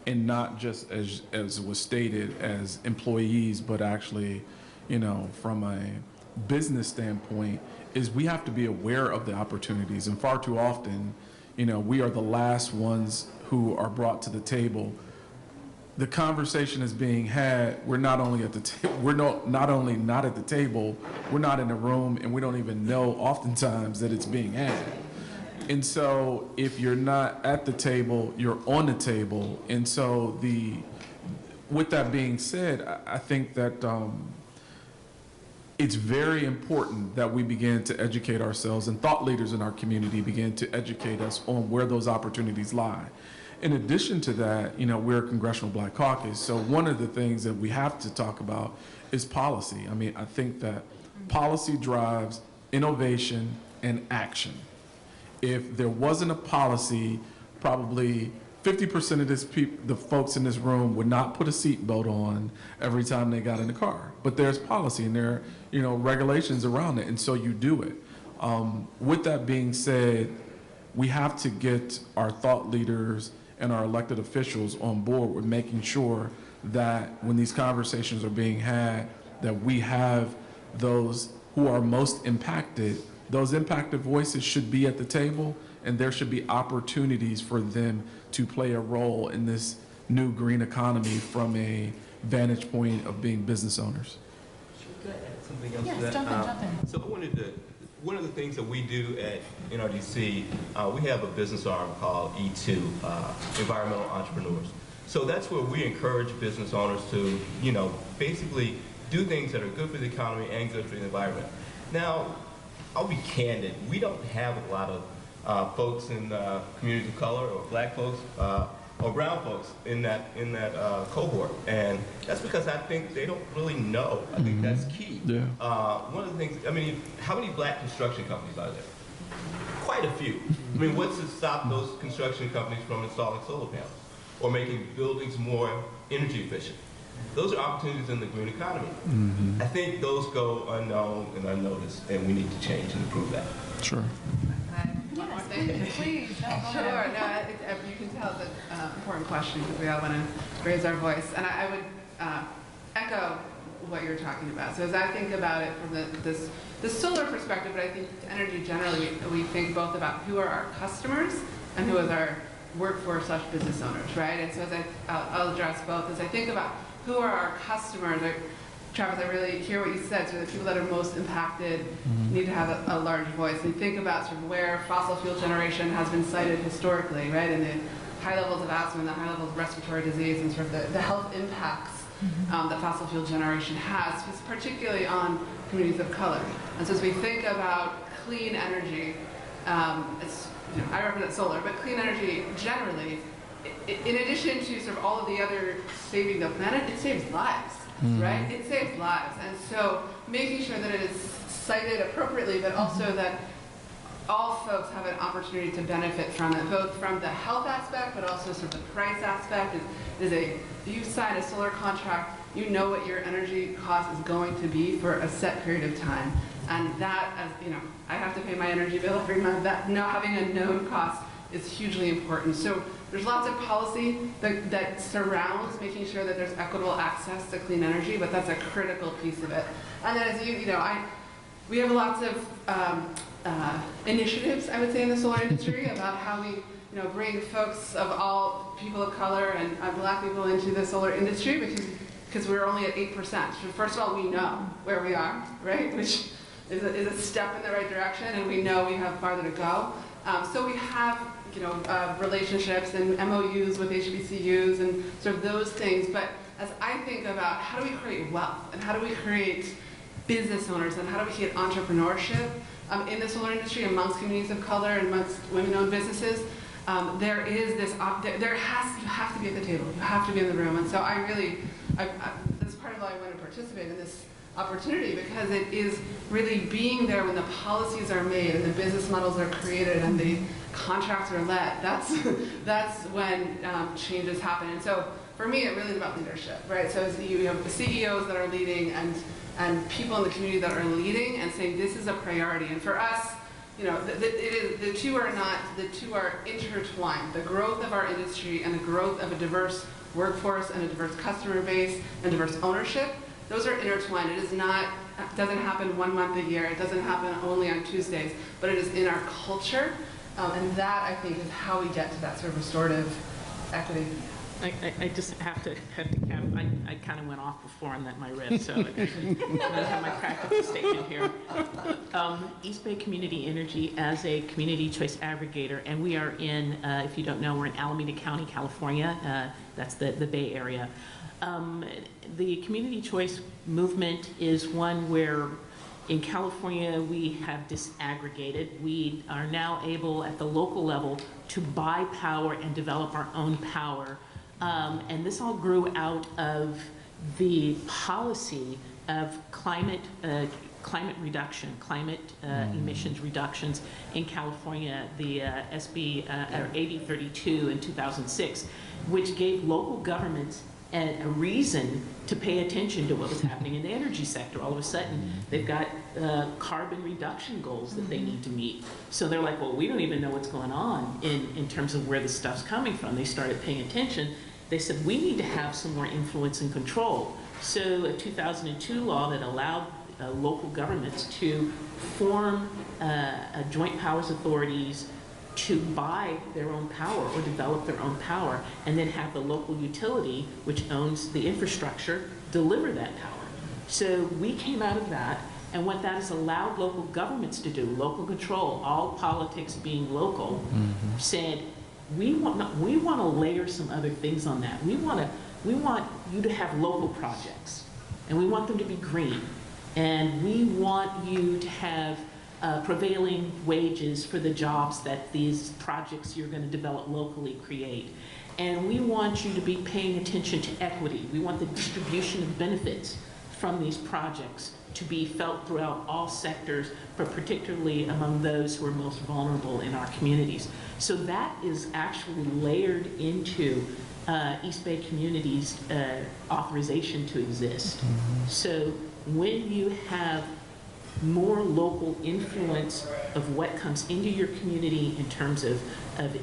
Speaker 8: and not just as was stated as employees, but actually, from a business standpoint, is we have to be aware of the opportunities. And far too often, we are the last ones who are brought to the table. The conversation is being had. We're not only at the we're not only not at the table, we're not in the room, and we don't even know oftentimes that it's being had. And so if you're not at the table, you're on the table. And so with that being said, I think that it's very important that we begin to educate ourselves, and thought leaders in our community begin to educate us on where those opportunities lie. In addition to that, we're a Congressional Black Caucus, so one of the things that we have to talk about is policy. I think that policy drives innovation and action. If there wasn't a policy, probably 50% of the folks in this room would not put a seatbelt on every time they got in the car. But there's policy and there are, regulations around it, and so you do it. With that being said, we have to get our thought leaders and our elected officials on board with making sure that when these conversations are being had, that we have those who are most impacted. Those impacted voices should be at the table, and there should be opportunities for them to play a role in this new green economy from a vantage point of being business owners.
Speaker 3: Should I add something else to
Speaker 9: Yes,
Speaker 3: that?
Speaker 9: jump in.
Speaker 3: So one of the things that we do at NRDC, we have a business arm called E2, Environmental Entrepreneurs. So that's where we encourage business owners to, basically do things that are good for the economy and good for the environment. Now, I'll be candid, we don't have a lot of folks in communities of color or black folks or brown folks in that cohort, and that's because I think they don't really know. I think that's key.
Speaker 8: Yeah.
Speaker 3: One of the things, how many black construction companies are there? Quite a few. What's to stop those construction companies from installing solar panels or making buildings more energy efficient? Those are opportunities in the green economy. I think those go unknown and unnoticed, and we need to change and improve that.
Speaker 8: Sure.
Speaker 5: Yes, please. Sure. No, you can tell it's an important question because we all want to raise our voice. And I would echo what you're talking about. So as I think about it from the solar perspective, but I think energy generally, we think both about who are our customers and who is our workforce/business owners, right? And so I'll address both. As I think about who are our customers, Travis, I really hear what you said. So the people that are most impacted need to have a large voice. And think about sort of where fossil fuel generation has been cited historically, right? And the high levels of asthma and the high levels of respiratory disease and sort of the health impacts that fossil fuel generation has, particularly on communities of color. And so as we think about clean energy, I represent solar, but clean energy generally, in addition to sort of all of the other saving the planet, it saves lives, right? It saves lives. And so making sure that it is cited appropriately, but also that all folks have an opportunity to benefit from it, both from the health aspect, but also sort of the price aspect. You sign a solar contract, you know what your energy cost is going to be for a set period of time. And that, as you know, I have to pay my energy bill every month. That having a known cost is hugely important. So there's lots of policy that surrounds making sure that there's equitable access to clean energy, but that's a critical piece of it. And then as we have lots of initiatives, I would say, in the solar industry about how we bring folks of all people of color and Black people into the solar industry, because we're only at 8%. So first of all, we know where we are, right? Which is a step in the right direction, and we know we have farther to go. So we have relationships and MOUs with HBCUs and sort of those things. But as I think about how do we create wealth and how do we create business owners and how do we create entrepreneurship in the solar industry amongst communities of color and amongst women-owned businesses, there is this. You have to be at the table. You have to be in the room. And so that's part of why I want to participate in this opportunity, because it is really being there when the policies are made and the business models are created and the contracts are let. That's when changes happen. And so for me, it really is about leadership, right? So you have the CEOs that are leading and people in the community that are leading and saying this is a priority. And for us, the two are intertwined. The growth of our industry and the growth of a diverse workforce and a diverse customer base and diverse ownership, those are intertwined. It doesn't happen 1 month a year. It doesn't happen only on Tuesdays, but it is in our culture. And that, I think, is how we get to that sort of restorative equity.
Speaker 6: I just have to cap. I kind of went off before on that my rib, so I have my practical statement here. East Bay Community Energy as a community choice aggregator, and we are in, if you don't know, we're in Alameda County, California. That's the Bay Area. The community choice movement is one where in California we have disaggregated. We are now able at the local level to buy power and develop our own power. And this all grew out of the policy of climate reduction, emissions reductions in California, the SB 8032 in 2006, which gave local governments a reason to pay attention to what was happening in the energy sector. All of a sudden, they've got carbon reduction goals that they need to meet. So they're like, well, we don't even know what's going on in terms of where the stuff's coming from. They started paying attention. They said, we need to have some more influence and control. So a 2002 law that allowed local governments to form joint powers authorities to buy their own power or develop their own power, and then have the local utility, which owns the infrastructure, deliver that power. So we came out of that, and what that has allowed local governments to do, local control, all politics being local, said, we want to layer some other things on that. We want you to have local projects, and we want them to be green, and we want you to have prevailing wages for the jobs that these projects you're going to develop locally create. And we want you to be paying attention to equity. We want the distribution of benefits from these projects to be felt throughout all sectors, but particularly among those who are most vulnerable in our communities. So that is actually layered into East Bay Community's authorization to exist. So when you have more local influence of what comes into your community in terms of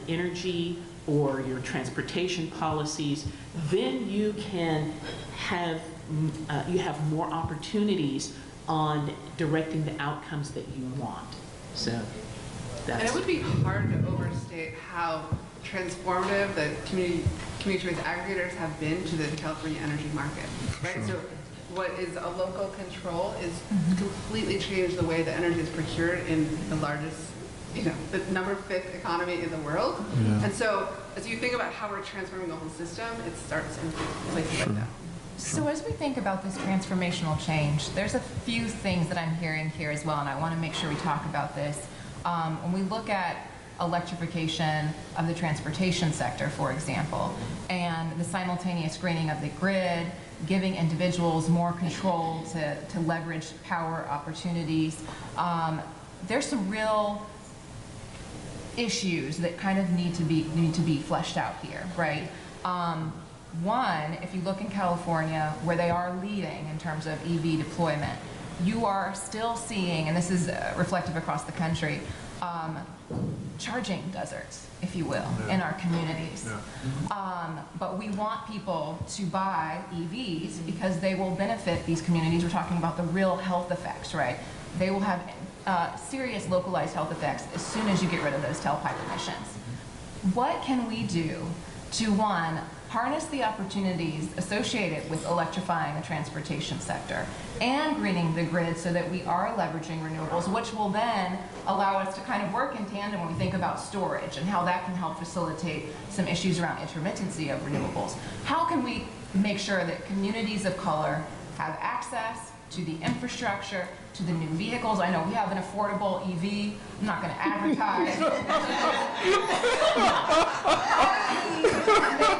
Speaker 6: energy or your transportation policies, then you can have more opportunities on directing the outcomes that you want. So that's.
Speaker 5: And it would be hard to overstate how transformative the community choice aggregators have been to the California energy market, right? Sure. So what is a local control is completely changed the way that energy is procured in the largest, the number 5th economy in the world. Yeah. And so as you think about how we're transforming the whole system, it starts in places like that.
Speaker 9: So as we think about this transformational change, there's a few things that I'm hearing here as well, and I want to make sure we talk about this. When we look at electrification of the transportation sector, for example, and the simultaneous greening of the grid, giving individuals more control to leverage power opportunities, there's some real issues that kind of need to be fleshed out here, right? One, if you look in California, where they are leading in terms of EV deployment, you are still seeing, and this is reflective across the country, charging deserts, if you will, in our communities. But we want people to buy EVs because they will benefit these communities. We're talking about the real health effects, right? They will have serious localized health effects as soon as you get rid of those tailpipe emissions. What can we do to, one, harness the opportunities associated with electrifying the transportation sector and greening the grid so that we are leveraging renewables, which will then allow us to kind of work in tandem when we think about storage and how that can help facilitate some issues around intermittency of renewables. How can we make sure that communities of color have access to the infrastructure, to the new vehicles? I know we have an affordable EV. I'm not going to advertise. Make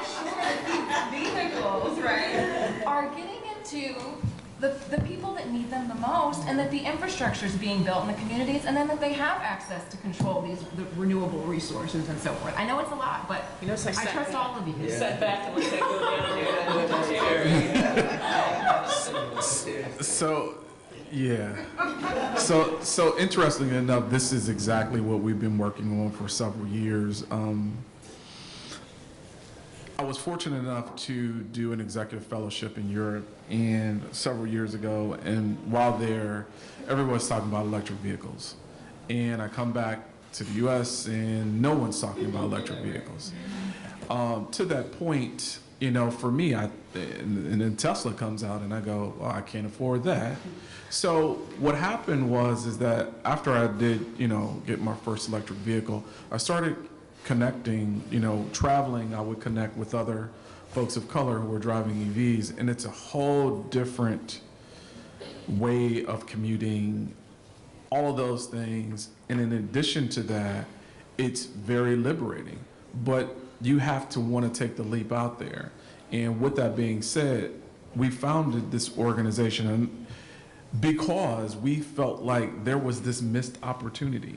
Speaker 9: sure that these vehicles, right, are getting into the people that need them the most, and that the infrastructure is being built in the communities, and then that they have access to control the renewable resources and so forth. I know it's a lot, but I trust all of you.
Speaker 6: Set back and let that go down.
Speaker 8: So, yeah. So interestingly enough, this is exactly what we've been working on for several years. I was fortunate enough to do an executive fellowship in Europe and several years ago, and while there, everyone's talking about electric vehicles. And I come back to the US and no one's talking about electric vehicles. To that point, you know, for me, and then Tesla comes out and I go, well, I can't afford that. So what happened is that after I did, you know, get my first electric vehicle, I started connecting, you know, traveling, I would connect with other folks of color who were driving EVs, and it's a whole different way of commuting, all of those things. And in addition to that, it's very liberating, but you have to want to take the leap out there. And with that being said, we founded this organization because we felt like there was this missed opportunity.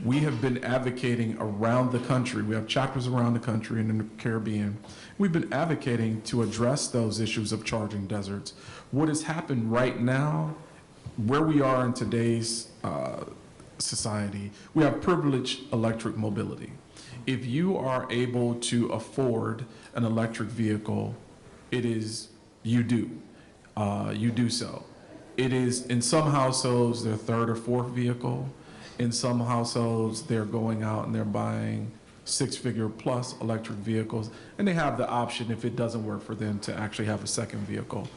Speaker 8: We have been advocating around the country. We have chapters around the country and in the Caribbean. We've been advocating to address those issues of charging deserts. What has happened right now, where we are in today's society, we have privileged electric mobility. If you are able to afford an electric vehicle, you do so. It is, in some households, their third or fourth vehicle. In some households, they're going out and they're buying six-figure plus electric vehicles, and they have the option, if it doesn't work for them, to actually have a second vehicle.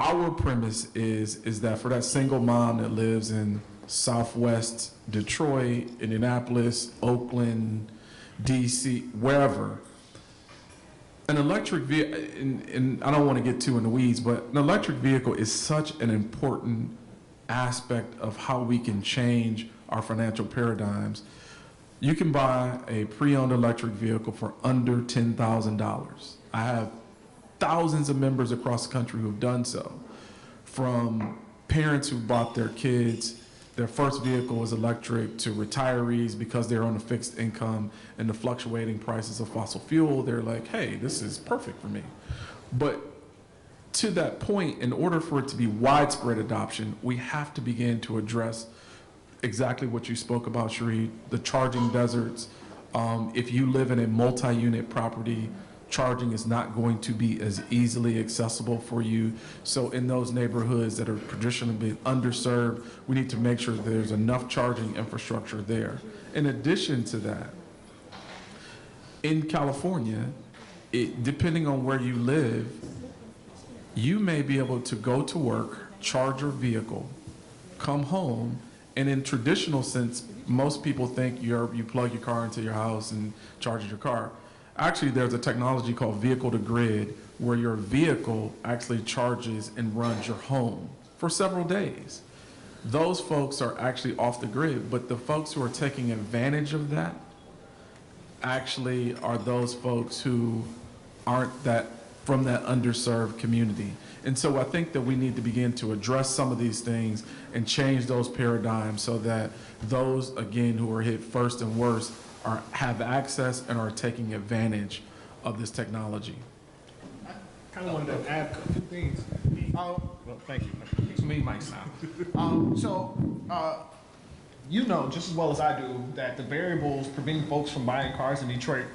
Speaker 8: Our premise is that for that single mom that lives in Southwest Detroit, Indianapolis, Oakland, DC, wherever, an electric vehicle, and I don't want to get too in the weeds, but an electric vehicle is such an important aspect of how we can change our financial paradigms. You can buy a pre-owned electric vehicle for under $10,000. I have thousands of members across the country who've done so, from parents who bought their kids their first vehicle was electric, to retirees because they're on a fixed income and the fluctuating prices of fossil fuel. They're like, hey, this is perfect for me. But to that point, in order for it to be widespread adoption, we have to begin to address exactly what you spoke about, Cherie, the charging deserts. If you live in a multi-unit property, charging is not going to be as easily accessible for you. So in those neighborhoods that are traditionally underserved, we need to make sure that there's enough charging infrastructure there. In addition to that, in California, depending on where you live, you may be able to go to work, charge your vehicle, come home, and in traditional sense, most people think you plug your car into your house and charge your car. Actually, there's a technology called vehicle to grid where your vehicle actually charges and runs your home for several days. Those folks are actually off the grid, but the folks who are taking advantage of that actually are those folks who aren't that from that underserved community. And so I think that we need to begin to address some of these things and change those paradigms so that those, again, who are hit first and worst have access and are taking advantage of this technology.
Speaker 7: I kind of wanted to add a few things. Well, thank you. It's me, Mike now. You know just as well as I do that the variables preventing folks from buying cars in Detroit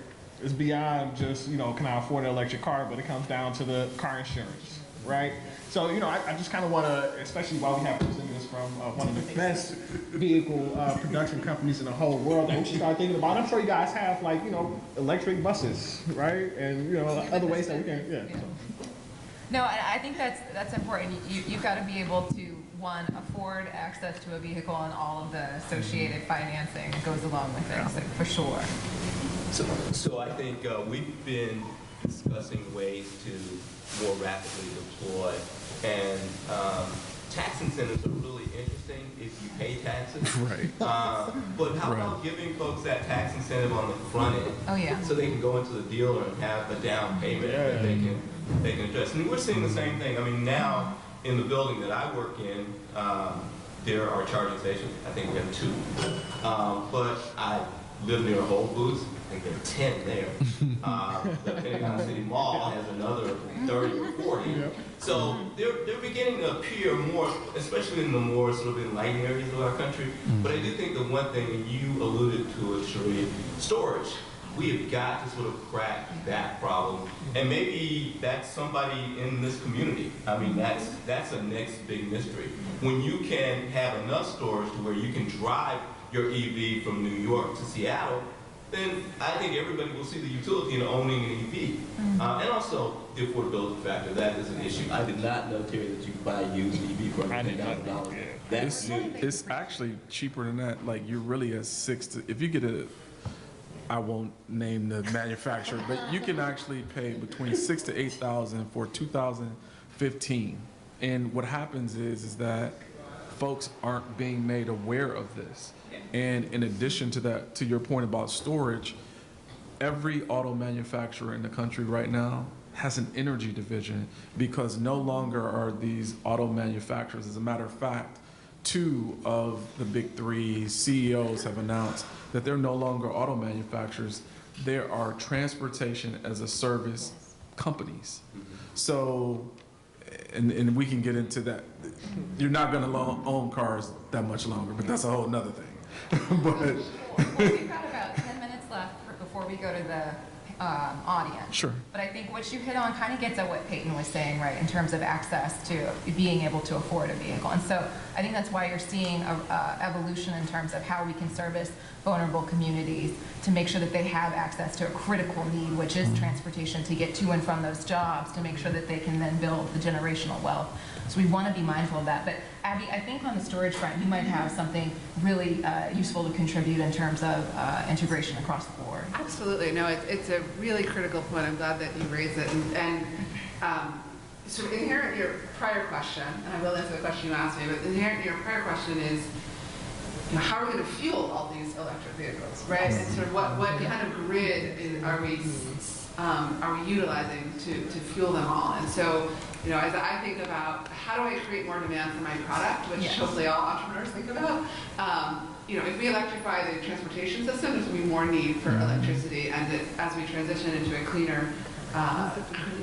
Speaker 7: is beyond just, can I afford an electric car, but it comes down to the car insurance, right? So, I just kind of want to, especially while we have representatives from one of the best vehicle production companies in the whole world, that we should start thinking about. I'm sure you guys have, electric buses, right? And, other ways that we can, yeah.
Speaker 9: No, I think that's important. You've got to be able to, one, afford access to a vehicle and all of the associated financing that goes along with it, so for sure.
Speaker 3: So I think we've been discussing ways to more rapidly deploy, and tax incentives are really interesting if you pay taxes.
Speaker 8: Right.
Speaker 3: But how about giving folks that tax incentive on the front end?
Speaker 9: Oh, yeah.
Speaker 3: So they can go into the dealer and have a down payment that they can address. And we're seeing the same thing. I mean, now in the building that I work in, there are charging stations. I think we have 2. But I live near a Whole Foods. I think there are 10 there. The Pentagon City Mall has another 30 or 40. Yep. So they're beginning to appear more, especially in the more sort of enlightened areas of our country. But I do think the one thing, and you alluded to it, Sheree, storage. We have got to sort of crack that problem. And maybe that's somebody in this community. I mean, that's a next big mystery. When you can have enough storage to where you can drive your EV from New York to Seattle, then I think everybody will see the utility in owning an EV. And also the affordability factor, that is an issue. I did not know, Terry, that you could buy a used EV for $10,000.
Speaker 8: It's actually cheaper than that. Like, you're really at if you get I won't name the manufacturer, but you can actually pay between $6,000 to $8,000 for 2015. And what happens is that folks aren't being made aware of this. And in addition to that, to your point about storage, every auto manufacturer in the country right now has an energy division, because no longer are these auto manufacturers. As a matter of fact, 2 of the big 3 CEOs have announced that they're no longer auto manufacturers. There are transportation as a service companies. So, and we can get into that. You're not going to own cars that much longer, but that's a whole nother thing.
Speaker 9: Well, we've got about 10 minutes left before we go to the audience.
Speaker 8: Sure.
Speaker 9: But I think what you hit on kind of gets at what Peyton was saying, right, in terms of access to being able to afford a vehicle. And so I think that's why you're seeing a evolution in terms of how we can service vulnerable communities to make sure that they have access to a critical need, which is transportation, to get to and from those jobs, to make sure that they can then build the generational wealth. So we want to be mindful of that. But Abby, I think on the storage front, you might have something really useful to contribute in terms of integration across the board.
Speaker 5: Absolutely. No, it's a really critical point. I'm glad that you raised it. And sort of inherent in your prior question, and I will answer the question you asked me, but inherent in your prior question is, how are we going to fuel all these electric vehicles, right? And sort of what kind of grid are we utilizing to fuel them all? And so, as I think about how do I create more demand for my product, which hopefully all entrepreneurs think about, if we electrify the transportation system, there's going to be more need for electricity, and as we transition into a cleaner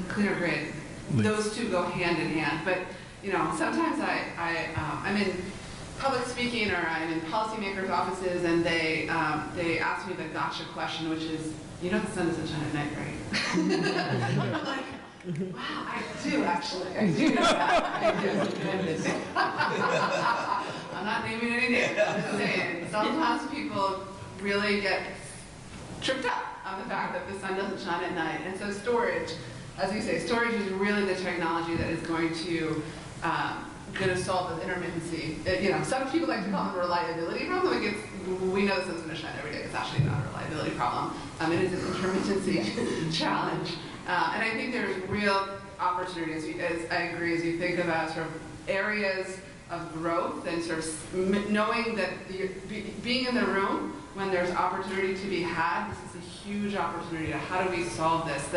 Speaker 5: grid, those two go hand in hand. But sometimes I'm in public speaking, or I'm in policymakers' offices, and they ask me the gotcha question, which is, the sun doesn't shine at night, right? I'm like, wow, I do actually. I do know that. I'm not naming any names. I'm just saying, sometimes people really get tripped up on the fact that the sun doesn't shine at night. And so storage, as we say, storage is really the technology that is going to solve the intermittency. Some people like to call it a reliability problem. We know the sun's going to shine every day. It's actually not a reliability problem. It is an intermittency challenge. And I think there's real opportunities, as I agree, as you think about sort of areas of growth and sort of knowing that being in the room when there's opportunity to be had, this is a huge opportunity. How do we solve this?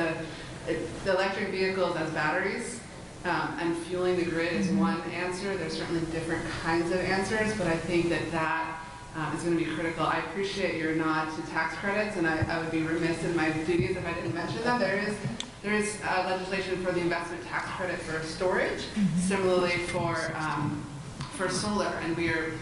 Speaker 5: The electric vehicles as batteries and fueling the grid is one answer. There's certainly different kinds of answers, but I think that is going to be critical. I appreciate your nod to tax credits, and I would be remiss in my duties if I didn't mention them. There is legislation for the investment tax credit for storage, similarly for solar, and we're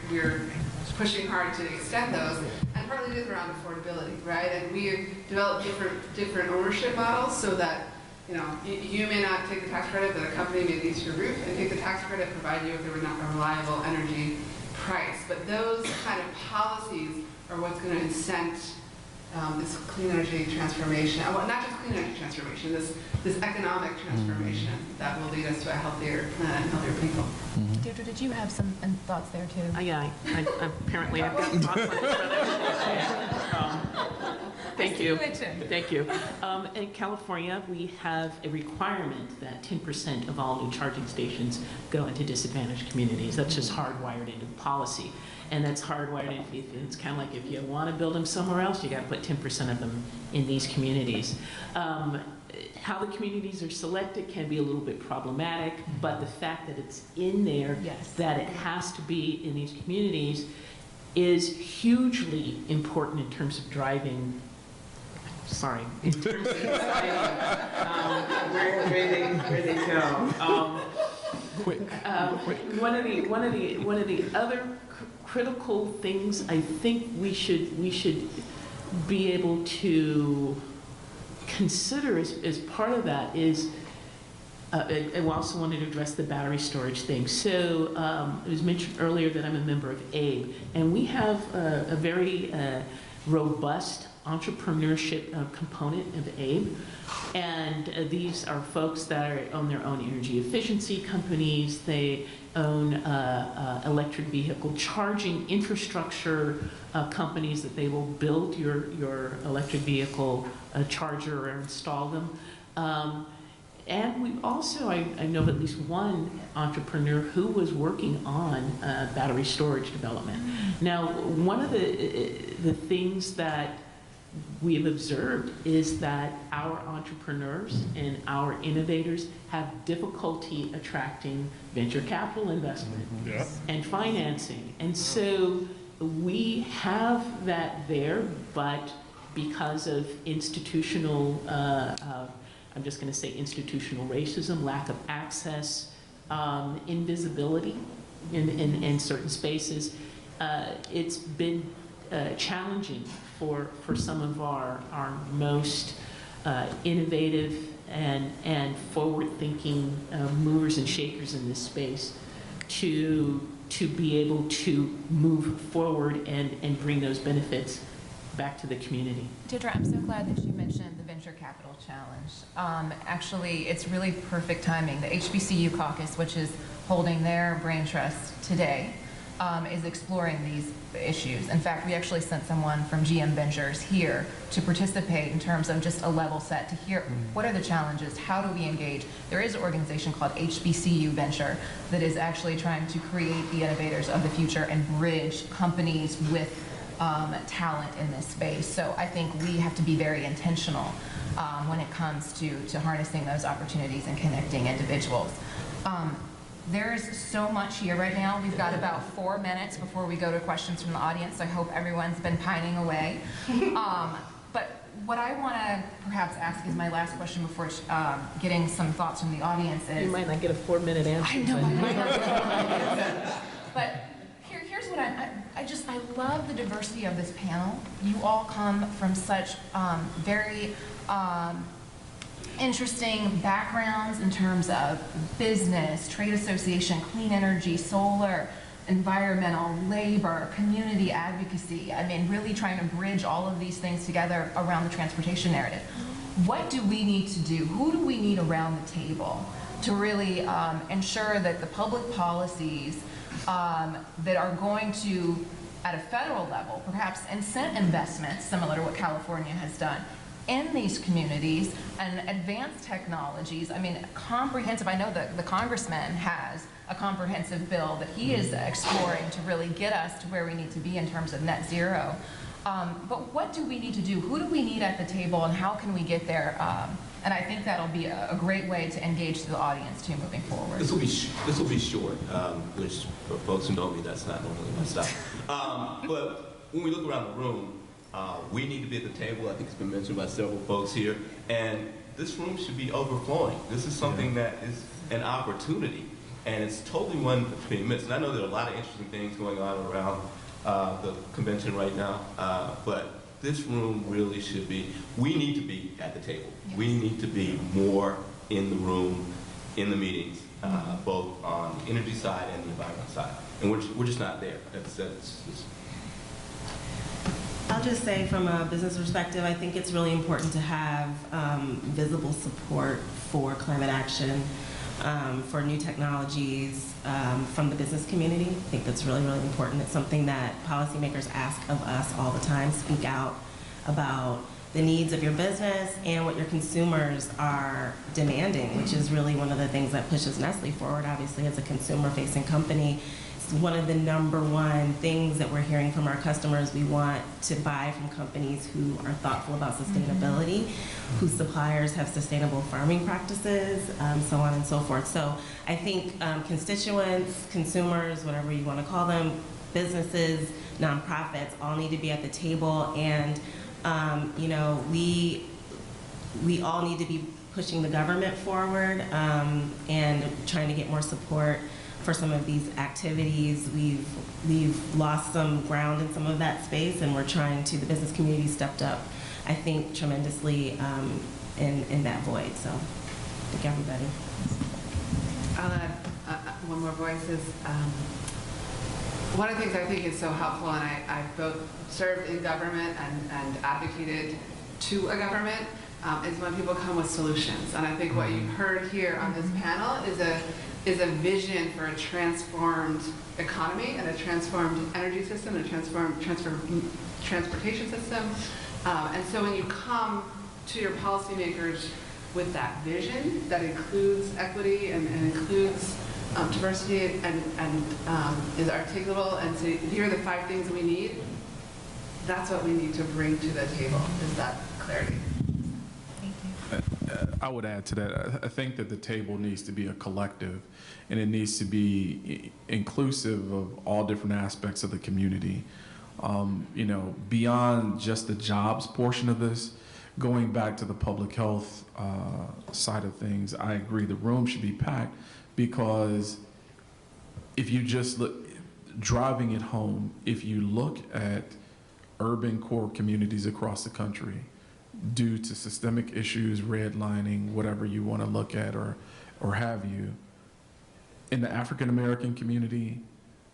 Speaker 5: pushing hard to extend those. And partly it is around affordability, right? And we've developed different ownership models so that you may not take the tax credit, but a company may lease your roof and take the tax credit, provide you with a reliable energy price. But those kind of policies are what's going to incent this clean energy transformation. Well, not just clean energy transformation, this economic transformation that will lead us to a healthier planet and healthier people.
Speaker 9: Deirdre, did you have some thoughts there too?
Speaker 6: Yeah, apparently I've got thoughts on this. Thank you. Thank you. In California, we have a requirement that 10% of all new charging stations go into disadvantaged communities. That's just hardwired into the policy. And that's hardwired. It's kind of like if you want to build them somewhere else, you got to put 10% of them in these communities. How the communities are selected can be a little bit problematic, but the fact that it's in there, that it has to be in these communities, is hugely important in terms of driving. In terms of deciding where they go. One of the other critical things I think we should be able to consider as part of that is, I also wanted to address the battery storage thing. So it was mentioned earlier that I'm a member of ABE, and we have a very robust entrepreneurship component of ABE. And these are folks that own their own energy efficiency companies. They own electric vehicle charging infrastructure companies that they will build your electric vehicle charger or install them. And we also, I know of at least one entrepreneur who was working on battery storage development. Now, one of the things that we have observed is that our entrepreneurs and our innovators have difficulty attracting venture capital investment and financing. And so we have that there, but because of institutional, I'm just going to say institutional racism, lack of access, invisibility in certain spaces, it's been challenging for some of our most innovative and forward-thinking movers and shakers in this space to be able to move forward and bring those benefits back to the community.
Speaker 9: Deirdre, I'm so glad that you mentioned the Venture Capital Challenge. Actually, it's really perfect timing. The HBCU Caucus, which is holding their brain trust today, is exploring these issues. In fact, we actually sent someone from GM Ventures here to participate in terms of just a level set to hear what are the challenges, how do we engage. There is an organization called HBCU Venture that is actually trying to create the innovators of the future and bridge companies with talent in this space. So I think we have to be very intentional when it comes to harnessing those opportunities and connecting individuals. There's so much here right now. We've got about 4 minutes before we go to questions from the audience. I hope everyone's been pining away. But what I want to perhaps ask is my last question before getting some thoughts from the audience is...
Speaker 6: You might not get a 4-minute answer.
Speaker 9: I know, I might not get a 4-minute answer. But here's what I love the diversity of this panel. You all come from such very interesting backgrounds in terms of business, trade association, clean energy, solar, environmental, labor, community advocacy. I mean, really trying to bridge all of these things together around the transportation narrative. What do we need to do? Who do we need around the table to really ensure that the public policies that are going to at a federal level, perhaps incent investments similar to what California has done in these communities and advanced technologies. I mean, comprehensive. I know that the congressman has a comprehensive bill that he is exploring to really get us to where we need to be in terms of net zero. But what do we need to do? Who do we need at the table, and how can we get there? And I think that'll be a great way to engage the audience too moving forward.
Speaker 3: This will be short, which for folks who know me, that's not normally my style. But when we look around the room, we need to be at the table. I think it's been mentioned by several folks here, and this room should be overflowing. This is something that is an opportunity, and it's totally one that's being missed. And I know there are a lot of interesting things going on around the convention right now, but this room really should be, we need to be at the table. Yes. We need to be more in the room, in the meetings, both on the energy side and the environment side. And we're just not there.
Speaker 4: I'll just say from a business perspective, I think it's really important to have visible support for climate action, for new technologies from the business community. I think that's really, really important. It's something that policymakers ask of us all the time. Speak out about the needs of your business and what your consumers are demanding, which is really one of the things that pushes Nestle forward, obviously, as a consumer-facing company. It's one of the #1 things that we're hearing from our customers. We want to buy from companies who are thoughtful about sustainability, whose suppliers have sustainable farming practices, so on and so forth. So I think constituents, consumers, whatever you want to call them, businesses, nonprofits, all need to be at the table. And you know, we all need to be pushing the government forward and trying to get more support for some of these activities. We've lost some ground in some of that space, and we're trying to, the business community stepped up, I think, tremendously in that void. So thank everybody.
Speaker 5: I'll add one more voice is, one of the things I think is so helpful, and I've both served in government and advocated to a government, is when people come with solutions. And I think what you've heard here on this panel is a vision for a transformed economy and a transformed energy system and a transformed transportation system. And so when you come to your policymakers with that vision that includes equity and includes diversity and is articulable, and so here are the 5 things we need, that's what we need to bring to the table, is that clarity.
Speaker 8: I would add to that. I think that the table needs to be a collective, and it needs to be inclusive of all different aspects of the community. You know, beyond just the jobs portion of this, going back to the public health side of things, I agree the room should be packed, because if you just look, driving it home, if you look at urban core communities across the country, due to systemic issues, redlining, whatever you want to look at or have you, in the African American community,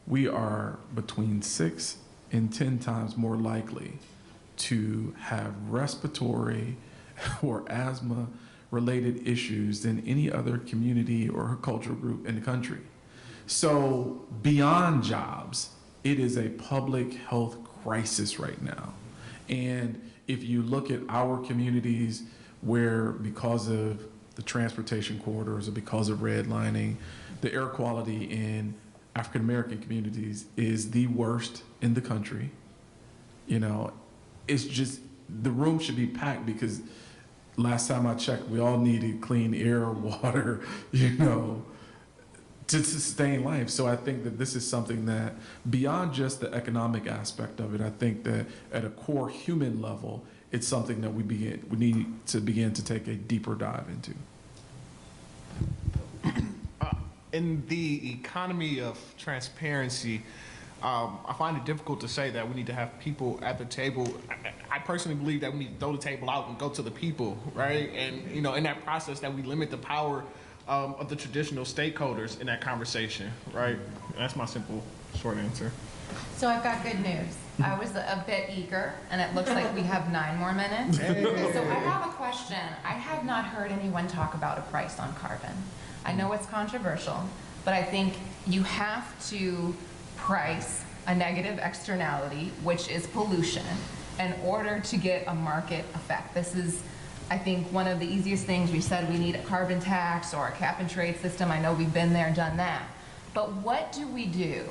Speaker 8: we are between 6 and 10 times more likely to have respiratory or asthma related issues than any other community or cultural group in the country. So beyond jobs, it is a public health crisis right now. And if you look at our communities where, because of the transportation corridors or because of redlining, the air quality in African American communities is the worst in the country, you know, it's just, the room should be packed, because last time I checked, we all needed clean air, water, you know, to sustain life. So I think that this is something that, beyond just the economic aspect of it, I think that at a core human level, it's something that we need to begin to take a deeper dive into.
Speaker 7: In the economy of transparency, I find it difficult to say that we need to have people at the table. I personally believe that we need to throw the table out and go to the people, right? And, you know, in that process, that we limit the power of the traditional stakeholders in that conversation, right? That's my simple, short answer.
Speaker 9: So I've got good news. I was a bit eager, and it looks like we have 9 more minutes. Hey. So I have a question. I have not heard anyone talk about a price on carbon. I know it's controversial, but I think you have to price a negative externality, which is pollution, in order to get a market effect. This is, I think, one of the easiest things. We said we need a carbon tax or a cap and trade system. I know we've been there, done that. But what do we do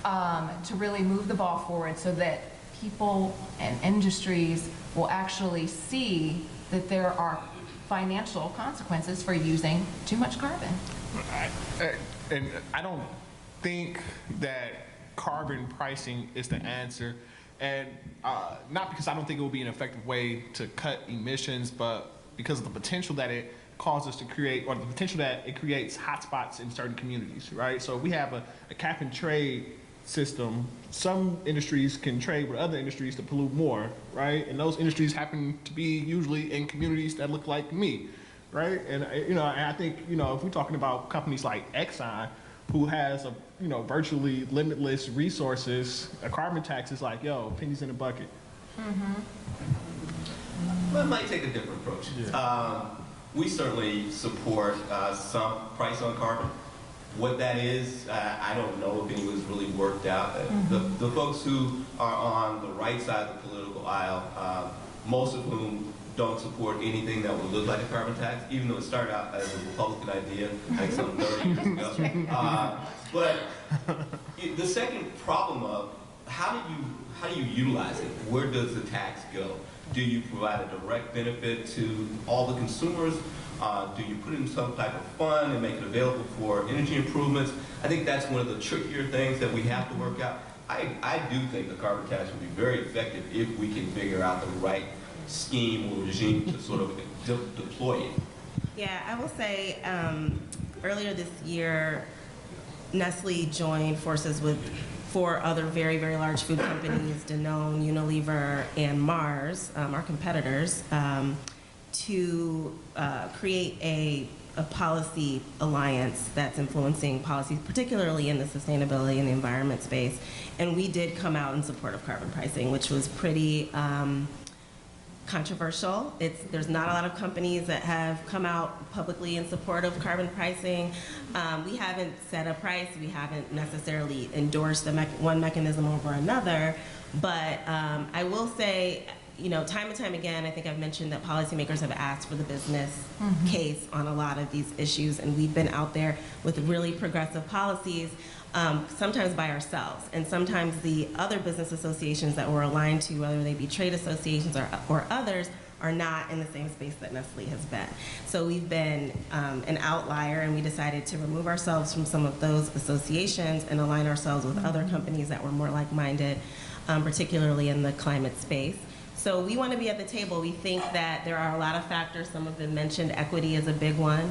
Speaker 9: to really move the ball forward so that people and industries will actually see that there are financial consequences for using too much carbon?
Speaker 7: And I don't think that carbon pricing is the answer. And not because I don't think it will be an effective way to cut emissions, but because of the potential that it causes to create, or the potential that it creates hotspots in certain communities, right? So we have a cap and trade system. Some industries can trade with other industries to pollute more, right? And those industries happen to be usually in communities that look like me, right? And and I think if we're talking about companies like Exxon, who has virtually limitless resources, a carbon tax is like, pennies in a bucket.
Speaker 3: I might take a different approach. Yeah. We certainly support some price on carbon. What that is, I don't know if anyone's really worked out. The folks who are on the right side of the political aisle, most of whom don't support anything that would look like a carbon tax, even though it started out as a Republican idea like some 30 years ago. But the second problem of how do you utilize it? Where does the tax go? Do you provide a direct benefit to all the consumers? Do you put it in some type of fund and make it available for energy improvements? I think that's one of the trickier things that we have to work out. I do think the carbon tax would be very effective if we can figure out the right scheme or regime to sort of deploy it.
Speaker 4: Yeah, I will say earlier this year, Nestle joined forces with 4 other very, very large food companies, Danone, Unilever, and Mars, our competitors, to create a policy alliance that's influencing policies, particularly in the sustainability and the environment space. And we did come out in support of carbon pricing, which was pretty controversial. There's not a lot of companies that have come out publicly in support of carbon pricing. We haven't set a price. We haven't necessarily endorsed one mechanism over another. But I will say, time and time again, I think I've mentioned that policymakers have asked for the business case on a lot of these issues, and we've been out there with really progressive policies, sometimes by ourselves, and sometimes the other business associations that we're aligned to, whether they be trade associations or others, are not in the same space that Nestle has been. So we've been an outlier, and we decided to remove ourselves from some of those associations and align ourselves with other companies that were more like-minded, particularly in the climate space. So we want to be at the table. We think that there are a lot of factors. Some of them mentioned. Equity is a big one.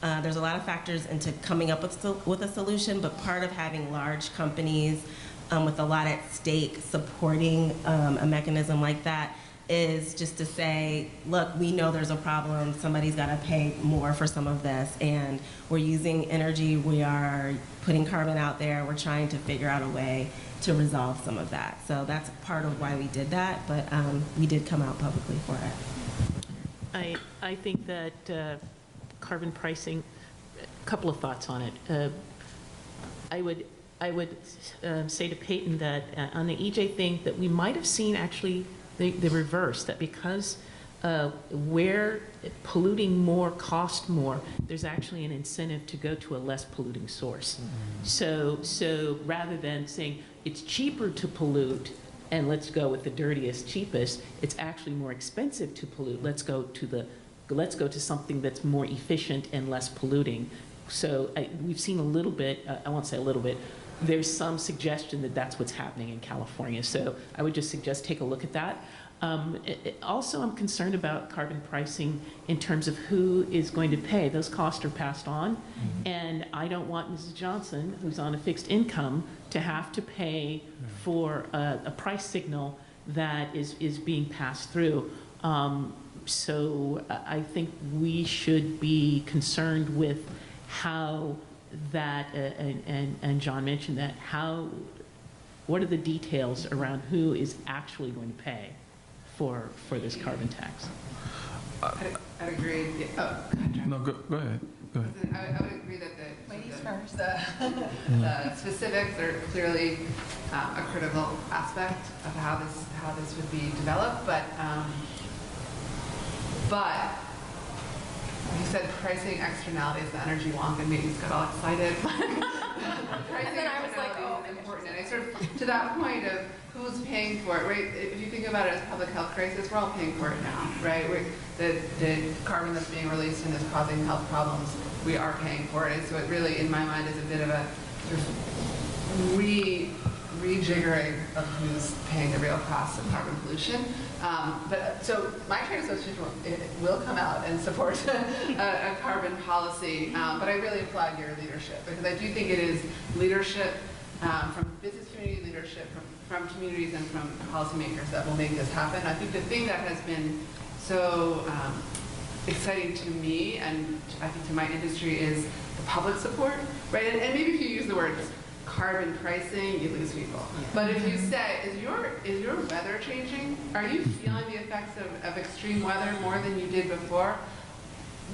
Speaker 4: There's a lot of factors into coming up with a solution, but part of having large companies with a lot at stake supporting a mechanism like that is just to say, look, we know there's a problem. Somebody's got to pay more for some of this, and we're using energy. We are putting carbon out there. We're trying to figure out a way to resolve some of that. So that's part of why we did that, but we did come out publicly for it.
Speaker 6: I think that carbon pricing, a couple of thoughts on it. I would say to Peyton that on the EJ thing that we might have seen actually the reverse, that because where polluting more cost more, there's actually an incentive to go to a less polluting source. So rather than saying it's cheaper to pollute and let's go with the dirtiest, cheapest, it's actually more expensive to pollute. Let's go to something that's more efficient and less polluting. So we've seen a little bit, I won't say a little bit, there's some suggestion that that's what's happening in California. So I would just suggest take a look at that. Also, I'm concerned about carbon pricing in terms of who is going to pay. Those costs are passed on, and I don't want Mrs. Johnson, who's on a fixed income, to have to pay for a price signal that is being passed through. So I think we should be concerned with how that, and John mentioned that, what are the details around who is actually going to pay for this carbon tax?
Speaker 5: I'd agree. Yeah. Oh, go ahead, John.
Speaker 8: No, go ahead. Go ahead.
Speaker 5: I would agree that
Speaker 9: Ladies first.
Speaker 5: the specifics are clearly a critical aspect of how this would be developed, but you said pricing externalities, the energy wonk, and maybe got all excited. Pricing
Speaker 9: then I was like,
Speaker 5: externalities is important, and I sort of to that point of who's paying for it, right? If you think about it as a public health crisis, we're all paying for it now, right? The carbon that's being released and is causing health problems, we are paying for it. And so it really, in my mind, is a bit of a sort of rejiggering of who's paying the real cost of carbon pollution. So my trade association will come out and support a carbon policy, but I really applaud your leadership, because I do think it is leadership from business community, leadership from communities and from policymakers that will make this happen. I think the thing that has been so exciting to me and I think to my industry is the public support, right? And maybe if you use the word carbon pricing, you lose people. But if you say, is your weather changing? Are you feeling the effects of extreme weather more than you did before?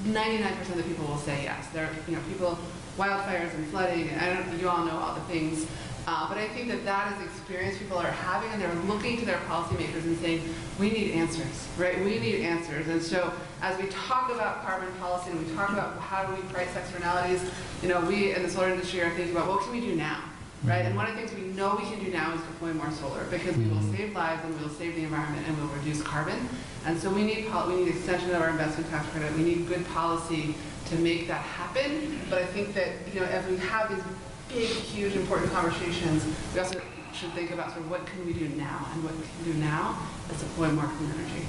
Speaker 5: 99% of the people will say yes. There are, people, wildfires and flooding, and you all know all the things. But I think that is the experience people are having, and they're looking to their policymakers and saying, we need answers, right? We need answers. And so as we talk about carbon policy and we talk about how do we price externalities, we in the solar industry are thinking about what can we do now, right? And one of the things we know we can do now is deploy more solar, because we will save lives and we will save the environment and we will reduce carbon. And so we need extension of our investment tax credit. We need good policy to make that happen. But I think that, as we have these big, huge, important conversations, we also should think about sort of what can we do now, and what we can do now is deploy more clean energy.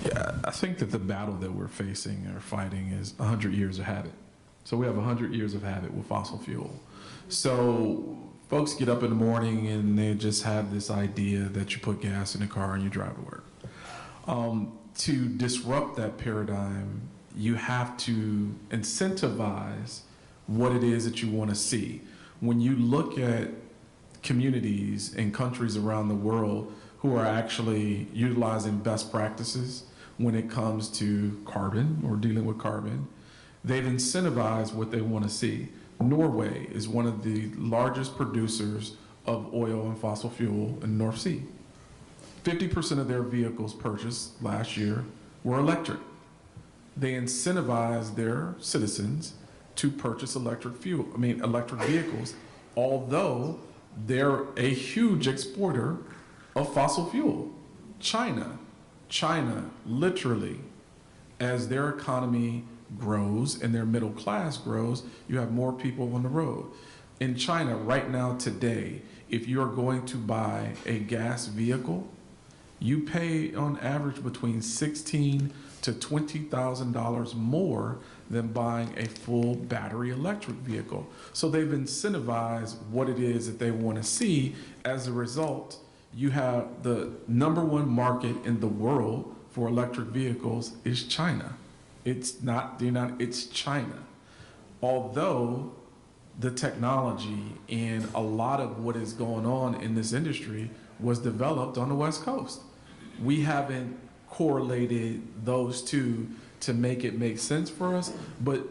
Speaker 8: Yeah, I think that the battle that we're facing or fighting is 100 years of habit. So we have 100 years of habit with fossil fuel. So folks get up in the morning and they just have this idea that you put gas in the car and you drive to work. To disrupt that paradigm, you have to incentivize what it is that you want to see. When you look at communities and countries around the world who are actually utilizing best practices when it comes to carbon or dealing with carbon, they've incentivized what they want to see. Norway is one of the largest producers of oil and fossil fuel in the North Sea. 50% of their vehicles purchased last year were electric. They incentivized their citizens to purchase electric vehicles, although they're a huge exporter of fossil fuel. China literally, as their economy grows and their middle class grows, you have more people on the road. In China right now today, if you're going to buy a gas vehicle, you pay on average between $16,000 to $20,000 more than buying a full battery electric vehicle. So they've incentivized what it is that they want to see. As a result, you have the #1 market in the world for electric vehicles is China. It's not the United, it's China. Although the technology and a lot of what is going on in this industry was developed on the West Coast. We haven't correlated those two to make it make sense for us, but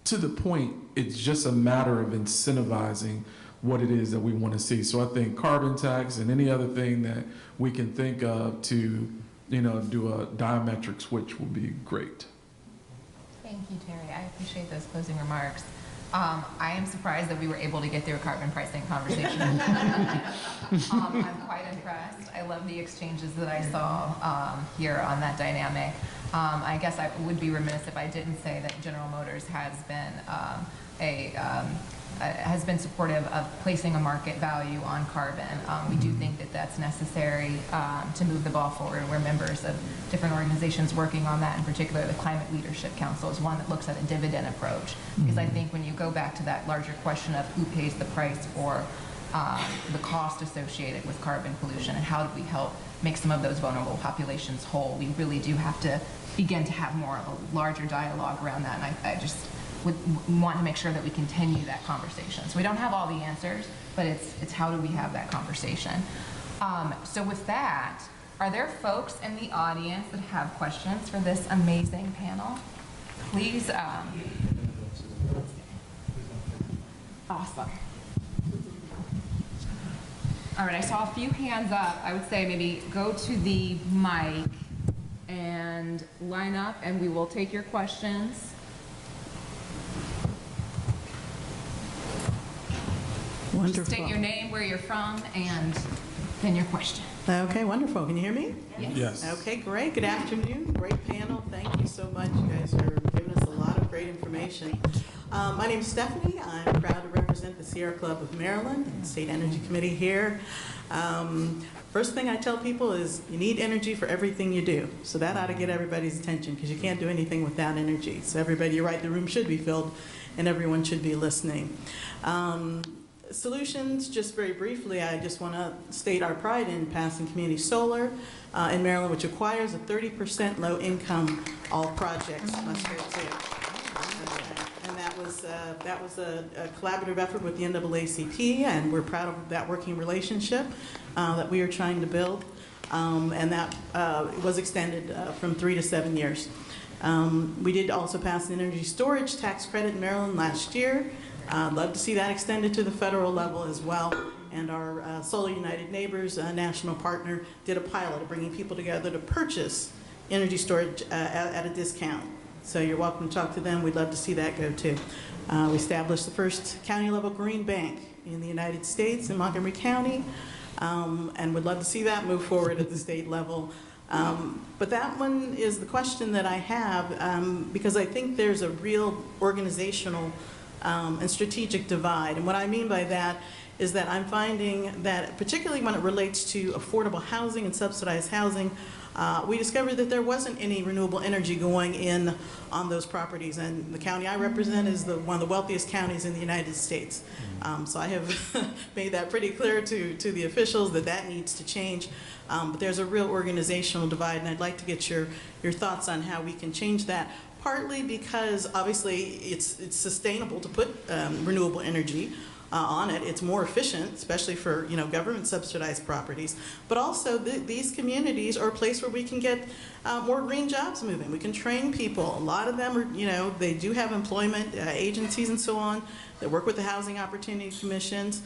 Speaker 8: to the point, it's just a matter of incentivizing what it is that we want to see. So I think carbon tax and any other thing that we can think of to, do a diametric switch will be great.
Speaker 9: Thank you, Terry. I appreciate those closing remarks. I am surprised that we were able to get through a carbon pricing conversation. I'm quite impressed. I love the exchanges that I saw here on that dynamic. I guess I would be remiss if I didn't say that General Motors has been supportive of placing a market value on carbon. We do think that that's necessary to move the ball forward. We're members of different organizations working on that. In particular, the Climate Leadership Council is one that looks at a dividend approach. Because I think when you go back to that larger question of who pays the price for the cost associated with carbon pollution and how do we help make some of those vulnerable populations whole, we really do have to begin to have more of a larger dialogue around that. And I just would want to make sure that we continue that conversation. So we don't have all the answers, but it's how do we have that conversation. So with that, are there folks in the audience that have questions for this amazing panel? please, awesome. All right, I saw a few hands up. I would say maybe go to the mic and line up, and we will take your questions.
Speaker 10: Wonderful.
Speaker 9: State your name, where you're from, and then your question.
Speaker 10: Okay, wonderful. Can you hear me?
Speaker 8: Yes.
Speaker 10: Okay, great. Good afternoon. Great panel. Thank you so much. You guys are giving us a lot of great information. My name is Stephanie. I'm proud to represent the Sierra Club of Maryland and State Energy Committee here. First thing I tell people is you need energy for everything you do. So that ought to get everybody's attention because you can't do anything without energy. So everybody, you're right, the room should be filled and everyone should be listening. Solutions, just very briefly, I just want to state our pride in passing community solar in Maryland, which requires a 30% low-income all projects must go to. And that was a collaborative effort with the NAACP, and we're proud of that working relationship that we are trying to build. And that was extended from 3 to 7 years. We did also pass an energy storage tax credit in Maryland last year. I'd love to see that extended to the federal level as well. And our Solar United Neighbors national partner did a pilot of bringing people together to purchase energy storage at a discount. So you're welcome to talk to them. We'd love to see that go too. We established the first county level green bank in the United States in Montgomery County. And would love to see that move forward at the state level. But that one is the question that I have because I think there's a real organizational and strategic divide. And what I mean by that is that I'm finding that particularly when it relates to affordable housing and subsidized housing, we discovered that there wasn't any renewable energy going in on those properties. And the county I represent is one of the wealthiest counties in the United States. So I have made that pretty clear to the officials that that needs to change. But there's a real organizational divide, and I'd like to get your thoughts on how we can change that. Partly because obviously it's sustainable to put renewable energy on it. It's more efficient, especially for government subsidized properties. But also these communities are a place where we can get more green jobs moving. We can train people. A lot of them are they do have employment agencies and so on that work with the Housing Opportunity Commissions.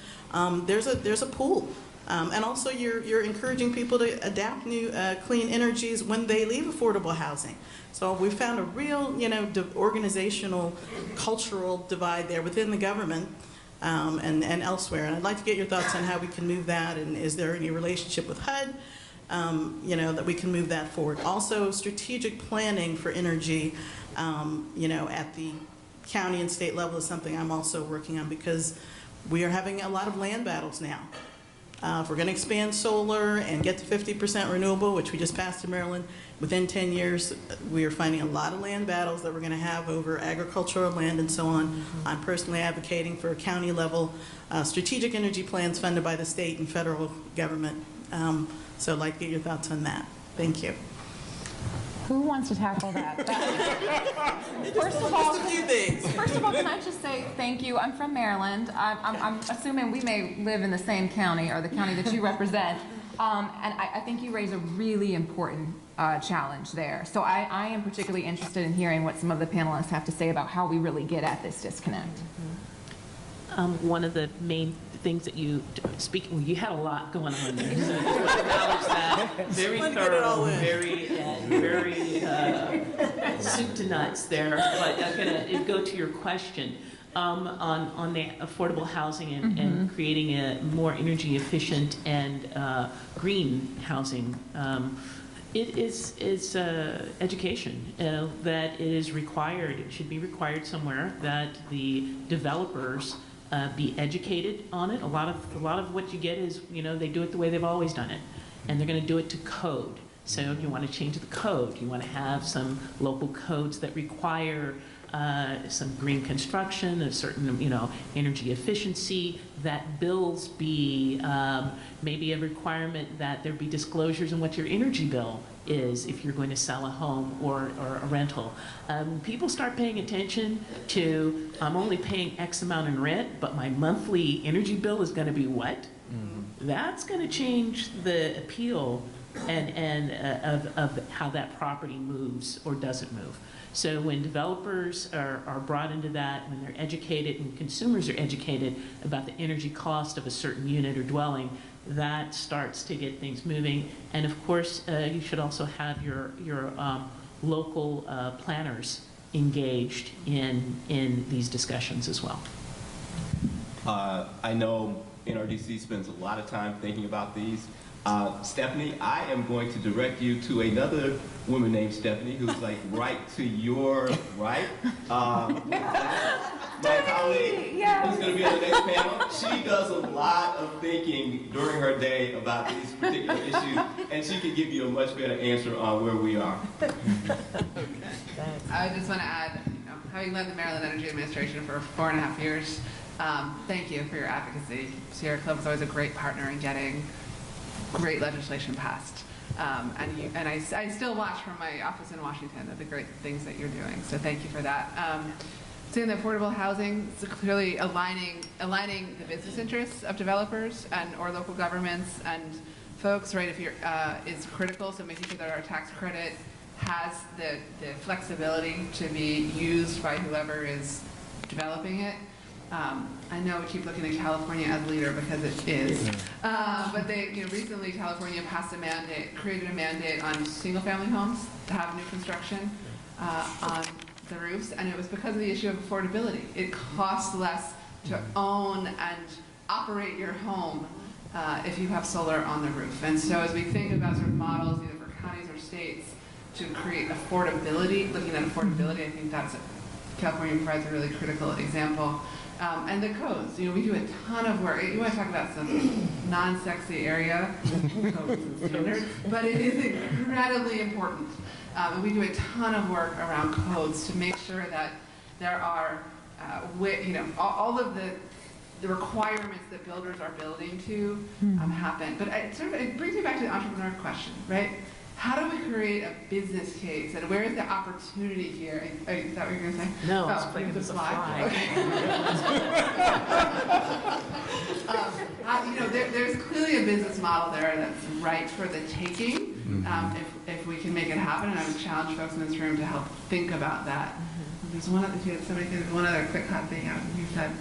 Speaker 10: There's a pool. And also you're encouraging people to adapt new clean energies when they leave affordable housing. So we found a real organizational, cultural divide there within the government and elsewhere. And I'd like to get your thoughts on how we can move that, and is there any relationship with HUD that we can move that forward. Also, strategic planning for energy at the county and state level is something I'm also working on, because we are having a lot of land battles now. If we're going to expand solar and get to 50% renewable, which we just passed in Maryland, within 10 years, we are finding a lot of land battles that we're going to have over agricultural land and so on. Mm-hmm. I'm personally advocating for county level strategic energy plans funded by the state and federal government. So I'd like to get your thoughts on that. Thank you.
Speaker 9: Who wants to tackle that? First of all, can I just say thank you? I'm from Maryland. I'm assuming we may live in the same county, or the county that you represent. And I think you raise a really important challenge there. So I am particularly interested in hearing what some of the panelists have to say about how we really get at this disconnect.
Speaker 6: One of the main things that you had a lot going on there. So acknowledge that. Very thorough, very soup to nuts there. But I'm going to go to your question on the affordable housing and creating a more energy efficient and green housing. It is education that it is required. It should be required somewhere that the developers be educated on it. A lot of what you get is, they do it the way they've always done it, and they're going to do it to code. So you want to change the code. You want to have some local codes that require some green construction, a certain energy efficiency, that bills be maybe a requirement that there be disclosures on what your energy bill is if you're going to sell a home or a rental. People start paying attention to, I'm only paying X amount in rent, but my monthly energy bill is going to be what? Mm-hmm. That's going to change the appeal and of how that property moves or doesn't move. So when developers are brought into that, when they're educated and consumers are educated about the energy cost of a certain unit or dwelling, that starts to get things moving. And of course, you should also have your local planners engaged in these discussions as well.
Speaker 3: I know NRDC spends a lot of time thinking about these. Stephanie, I am going to direct you to another woman named Stephanie who's like right to your right. My colleague who's going to be on the next panel. She does a lot of thinking during her day about these particular issues, and she can give you a much better answer on where we are.
Speaker 5: I just want to add, having led the Maryland Energy Administration for 4.5 years, thank you for your advocacy. Sierra Club was always a great partner in getting great legislation passed. And I still watch from my office in Washington of the great things that you're doing. So thank you for that. So in the affordable housing, it's clearly aligning the business interests of developers or local governments and folks, right, is critical. So making sure that our tax credit has the flexibility to be used by whoever is developing it. I know we keep looking at California as leader because it is, but recently California passed created a mandate on single-family homes to have new construction on the roofs, and it was because of the issue of affordability. It costs less to own and operate your home if you have solar on the roof. And so as we think about sort of models either for counties or states to create affordability, looking at affordability, I think California provides a really critical example. And the codes, we do a ton of work. You want to talk about some non-sexy area, codes and standards, but it is incredibly important. And we do a ton of work around codes to make sure that there are, all of the requirements that builders are building to happen. But it brings me back to the entrepreneur question, right? How do we create a business case, and where is the opportunity here? Is that what you're going to say?
Speaker 6: No, it's playing with a fly.
Speaker 5: Okay. There's clearly a business model there that's right for the taking, if we can make it happen, and I would challenge folks in this room to help think about that. There's one other quick hot thing you said.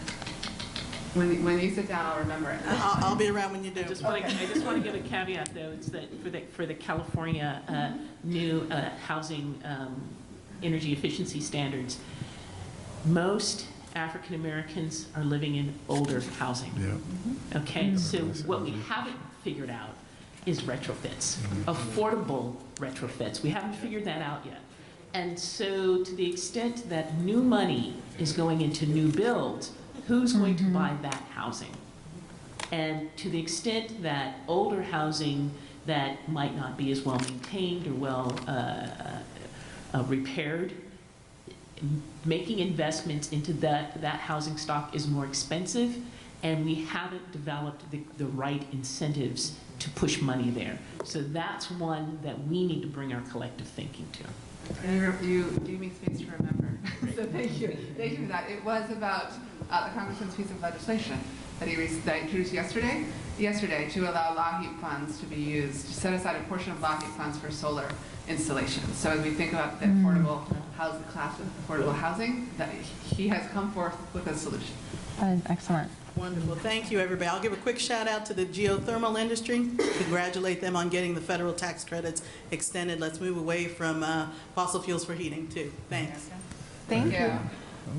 Speaker 5: When you sit down, I'll remember it.
Speaker 10: I'll be around when you do.
Speaker 6: I just want to give a caveat, though. It's that for the California new housing energy efficiency standards, most African Americans are living in older housing. Yeah. Okay, so what we haven't figured out is retrofits, affordable retrofits. We haven't figured that out yet. And so to the extent that new money is going into new builds, who's going to buy that housing? And to the extent that older housing that might not be as well maintained or well repaired, making investments into that housing stock is more expensive, and we haven't developed the right incentives to push money there. So that's one that we need to bring our collective thinking to.
Speaker 5: You gave me space to remember. So thank you. Thank you for that. It was about the Congressman's piece of legislation that I introduced yesterday to allow LAHEAP funds to be used, to set aside a portion of LAHEAP funds for solar installations. So as we think about the affordable housing class of affordable housing, that he has come forth with a solution.
Speaker 9: Excellent.
Speaker 10: Wonderful. Thank you, everybody. I'll give a quick shout out to the geothermal industry. Congratulate them on getting the federal tax credits extended. Let's move away from fossil fuels for heating, too. Thanks.
Speaker 9: Thank you.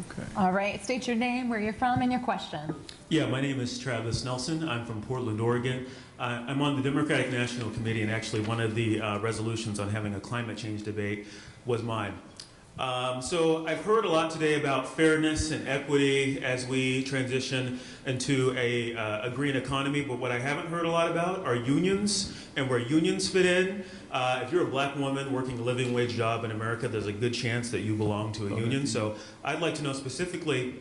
Speaker 11: Okay.
Speaker 9: All right, state your name, where you're from, and your question.
Speaker 11: Yeah, my name is Travis Nelson. I'm from Portland, Oregon. I'm on the Democratic National Committee, and actually one of the resolutions on having a climate change debate was mine. So I've heard a lot today about fairness and equity as we transition into a green economy, but what I haven't heard a lot about are unions and where unions fit in. If you're a black woman working a living wage job in America, there's a good chance that you belong to a union. So I'd like to know specifically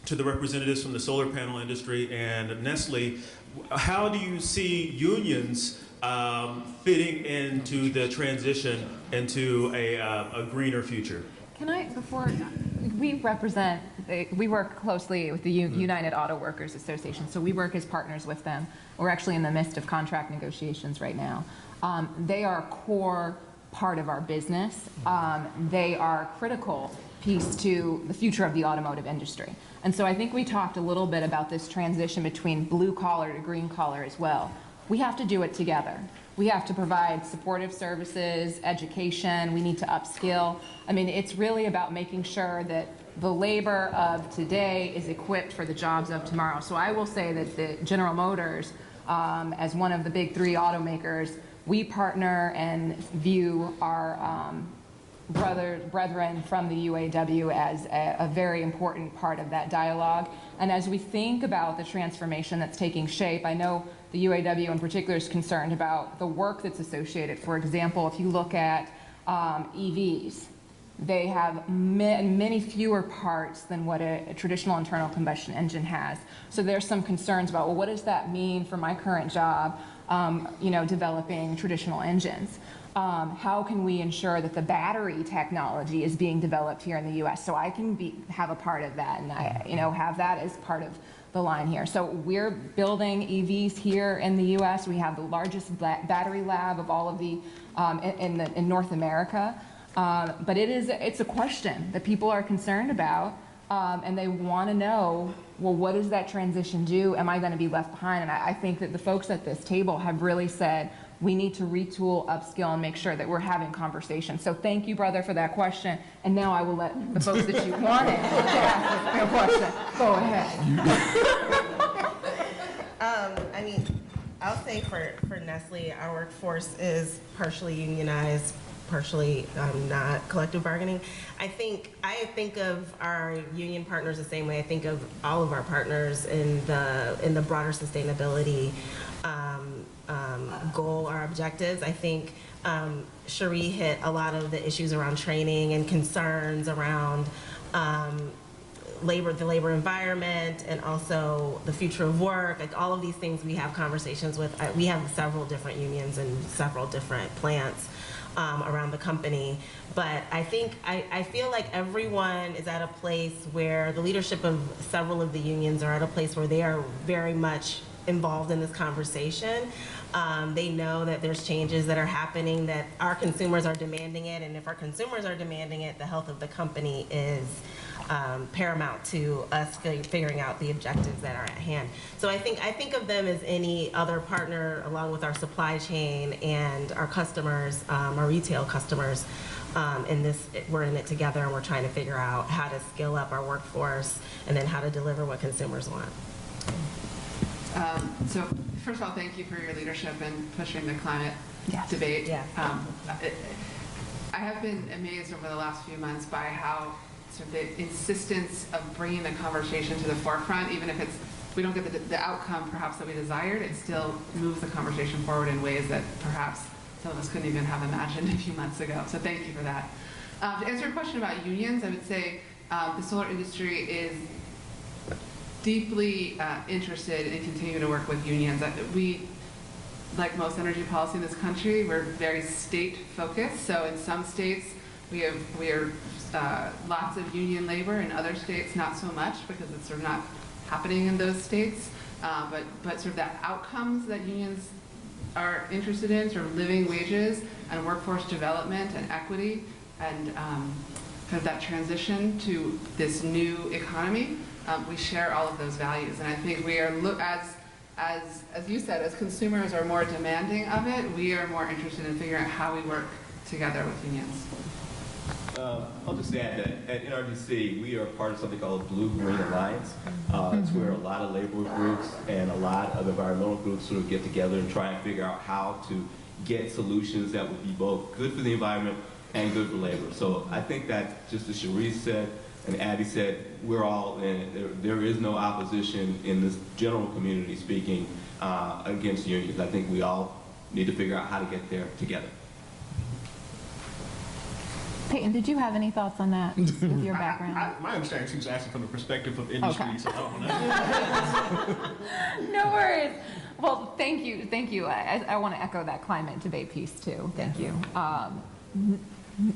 Speaker 11: to the representatives from the solar panel industry and Nestle, how do you see unions fitting into the transition into a greener future?
Speaker 9: Can I, we work closely with the United Auto Workers Association, so we work as partners with them. We're actually in the midst of contract negotiations right now. They are a core part of our business. They are a critical piece to the future of the automotive industry. And so I think we talked a little bit about this transition between blue collar to green collar as well. We have to do it together. We have to provide supportive services, education, we need to upskill. I mean, it's really about making sure that the labor of today is equipped for the jobs of tomorrow. So I will say that the General Motors, as one of the big three automakers, we partner and view our brethren from the UAW as a very important part of that dialogue. And as we think about the transformation that's taking shape, I know the UAW in particular is concerned about the work that's associated. For example, if you look at EVs, they have many fewer parts than what a traditional internal combustion engine has. So there's some concerns about, well, what does that mean for my current job, developing traditional engines? How can we ensure that the battery technology is being developed here in the U.S. so I can have a part of that and have that as part of the line here. So we're building EVs here in the U.S. We have the largest battery lab of all of the in North America. But it's a question that people are concerned about, and they want to know, well, what does that transition do? Am I going to be left behind? And I think that the folks at this table have really said, we need to retool, upskill, and make sure that we're having conversations. So thank you, brother, for that question. And now I will let the folks that you wanted to ask their question go ahead.
Speaker 4: I'll say for Nestle, our workforce is partially unionized, partially not collective bargaining. I think of our union partners the same way I think of all of our partners in the broader sustainability goal or objectives. I think Cherie hit a lot of the issues around training and concerns around the labor environment, and also the future of work. Like all of these things we have conversations with. We have several different unions and several different plants around the company. But I feel like everyone is at a place where the leadership of several of the unions are at a place where they are very much involved in this conversation. They know that there's changes that are happening, that our consumers are demanding it, and if our consumers are demanding it, the health of the company is paramount to us figuring out the objectives that are at hand. So I think of them as any other partner, along with our supply chain and our customers, our retail customers. In this, we're in it together, and we're trying to figure out how to skill up our workforce, and then how to deliver what consumers want.
Speaker 5: So first of all, thank you for your leadership in pushing the climate debate.
Speaker 4: Yeah.
Speaker 5: I have been amazed over the last few months by how sort of the insistence of bringing the conversation to the forefront, even if we don't get the outcome perhaps that we desired, it still moves the conversation forward in ways that perhaps some of us couldn't even have imagined a few months ago. So thank you for that. To answer your question about unions, I would say the solar industry is deeply interested in continuing to work with unions. We, like most energy policy in this country, we're very state-focused. So in some states, we are lots of union labor. In other states, not so much, because it's sort of not happening in those states. But sort of the outcomes that unions are interested in, sort of living wages and workforce development and equity, and kind of that transition to this new economy. We share all of those values, and I think we are, as you said, as consumers are more demanding of it, we are more interested in figuring out how we work together with unions.
Speaker 3: I'll just add that at NRDC, we are part of something called Blue Green Alliance. It's where a lot of labor groups and a lot of environmental groups sort of get together and try and figure out how to get solutions that would be both good for the environment and good for labor. So I think that, just as Cherie said and Abby said, we're all in it. There is no opposition in this general community speaking against unions. I think we all need to figure out how to get there together.
Speaker 9: Peyton, did you have any thoughts on that with your background?
Speaker 7: My understanding is he was asking from the perspective of industry, okay. So I don't know.
Speaker 9: No worries. Well, thank you. Thank you. I want to echo that climate debate piece too. Thank you.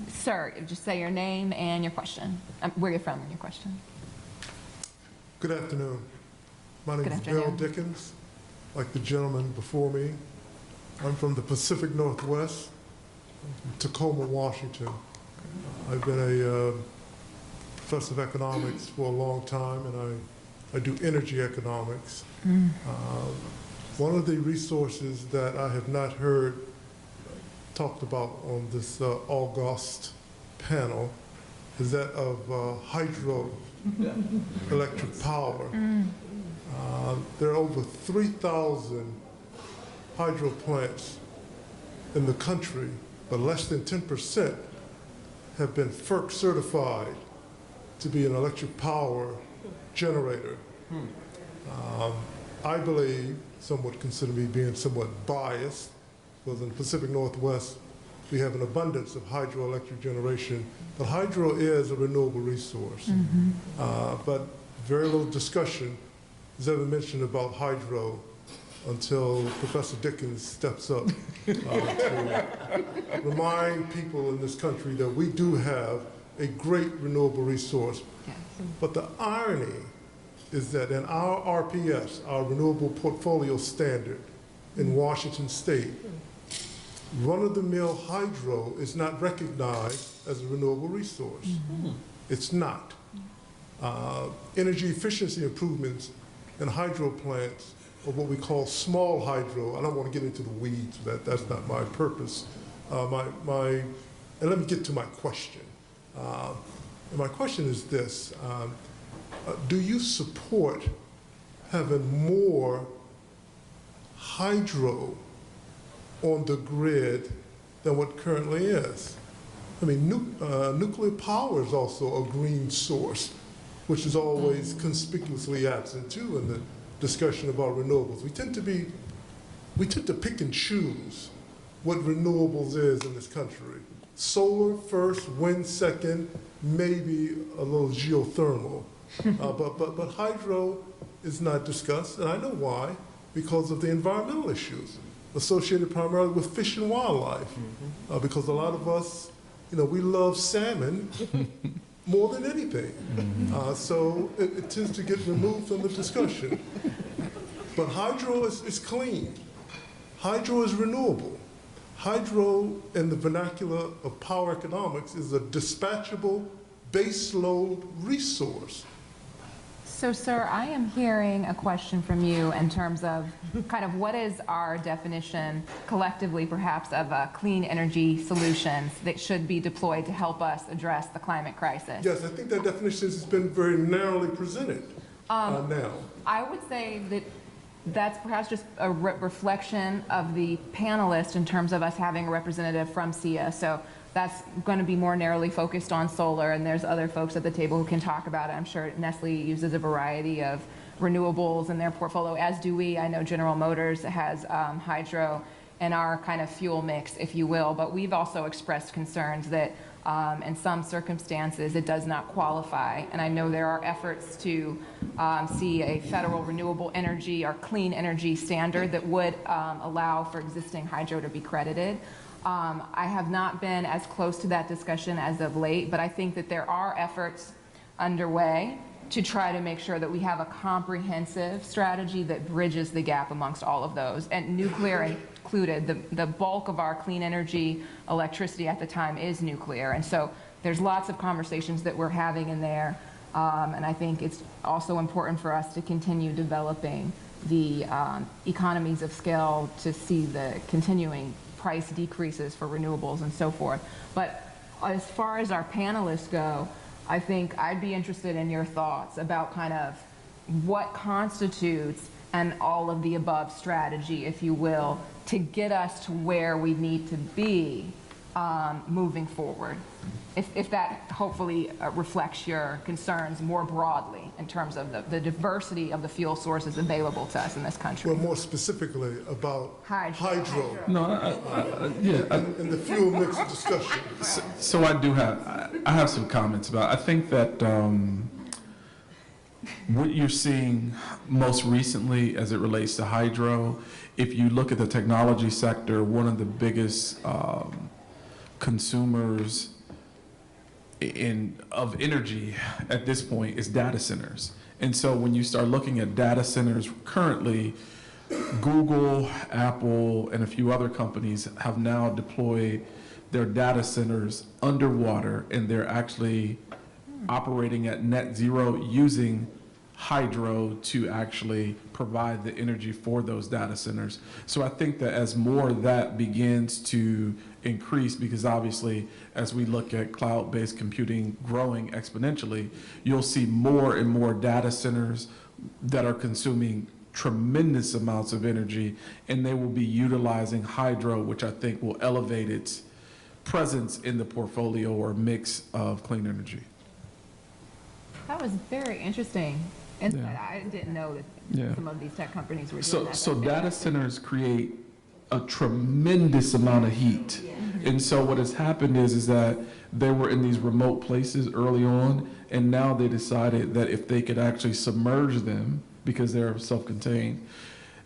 Speaker 9: Sir, just say your name and your question. Where you're from and your question.
Speaker 12: Good afternoon. My name is Bill Dickens, like the gentleman before me. I'm from the Pacific Northwest, Tacoma, Washington. I've been a professor of economics for a long time, and I do energy economics. One of the resources that I have not heard talked about on this August panel is that of hydroelectric power. There are over 3,000 hydro plants in the country, but less than 10% have been FERC certified to be an electric power generator. I believe, some would consider me being somewhat biased, because in the Pacific Northwest, we have an abundance of hydroelectric generation, but hydro is a renewable resource. But very little discussion is ever mentioned about hydro until Professor Dickens steps up to remind people in this country that we do have a great renewable resource. But the irony is that in our RPS, our Renewable Portfolio Standard in Washington State, run-of-the-mill hydro is not recognized as a renewable resource. It's not. Energy efficiency improvements in hydro plants, or what we call small hydro. I don't want to get into the weeds, that's not my purpose. And let me get to my question. And my question is this. Do you support having more hydro on the grid than what currently is? I mean, nuclear power is also a green source, which is always conspicuously absent too in the discussion about renewables. We tend to pick and choose what renewables is in this country. Solar first, wind second, maybe a little geothermal. But hydro is not discussed, and I know why, because of the environmental issues associated primarily with fish and wildlife. Because a lot of us, we love salmon more than anything. So it tends to get removed from the discussion. But hydro is clean. Hydro is renewable. Hydro, in the vernacular of power economics, is a dispatchable baseload resource.
Speaker 9: So, sir, I am hearing a question from you in terms of kind of what is our definition collectively, perhaps, of clean energy solutions that should be deployed to help us address the climate crisis?
Speaker 12: Yes, I think that definition has been very narrowly presented now.
Speaker 9: I would say that that's perhaps just a reflection of the panelists in terms of us having a representative from SEIA. So that's going to be more narrowly focused on solar, and there's other folks at the table who can talk about it. I'm sure Nestle uses a variety of renewables in their portfolio, as do we. I know General Motors has hydro in our kind of fuel mix, if you will, but we've also expressed concerns that in some circumstances it does not qualify. And I know there are efforts to see a federal renewable energy or clean energy standard that would allow for existing hydro to be credited. I have not been as close to that discussion as of late, but I think that there are efforts underway to try to make sure that we have a comprehensive strategy that bridges the gap amongst all of those, and nuclear included. The bulk of our clean energy electricity at the time is nuclear, and so there's lots of conversations that we're having in there, and I think it's also important for us to continue developing the economies of scale to see the continuing price decreases for renewables and so forth. But as far as our panelists go, I think I'd be interested in your thoughts about kind of what constitutes an all of the above strategy, if you will, to get us to where we need to be moving forward. If that hopefully reflects your concerns more broadly in terms of the diversity of the fuel sources available to us in this country.
Speaker 12: Well, more specifically about hydro.
Speaker 8: No,
Speaker 12: and the fuel mix discussion.
Speaker 8: So I have some comments about it. I think that what you're seeing most recently as it relates to hydro, if you look at the technology sector, one of the biggest consumers of energy at this point is data centers. And so when you start looking at data centers currently, Google, Apple, and a few other companies have now deployed their data centers underwater, and they're actually operating at net zero using hydro to actually provide the energy for those data centers. So I think that as more of that begins to increase, because obviously as we look at cloud-based computing growing exponentially, you'll see more and more data centers that are consuming tremendous amounts of energy, and they will be utilizing hydro, which I think will elevate its presence in the portfolio or mix of clean energy.
Speaker 9: That was very interesting. And
Speaker 8: Yeah.
Speaker 9: I didn't know that
Speaker 8: Yeah.
Speaker 9: some of these tech companies were doing
Speaker 8: So,
Speaker 9: that.
Speaker 8: so
Speaker 9: That's
Speaker 8: data
Speaker 9: interesting.
Speaker 8: centers create a tremendous amount of heat. And so what has happened is that they were in these remote places early on, and now they decided that if they could actually submerge them, because they're self-contained,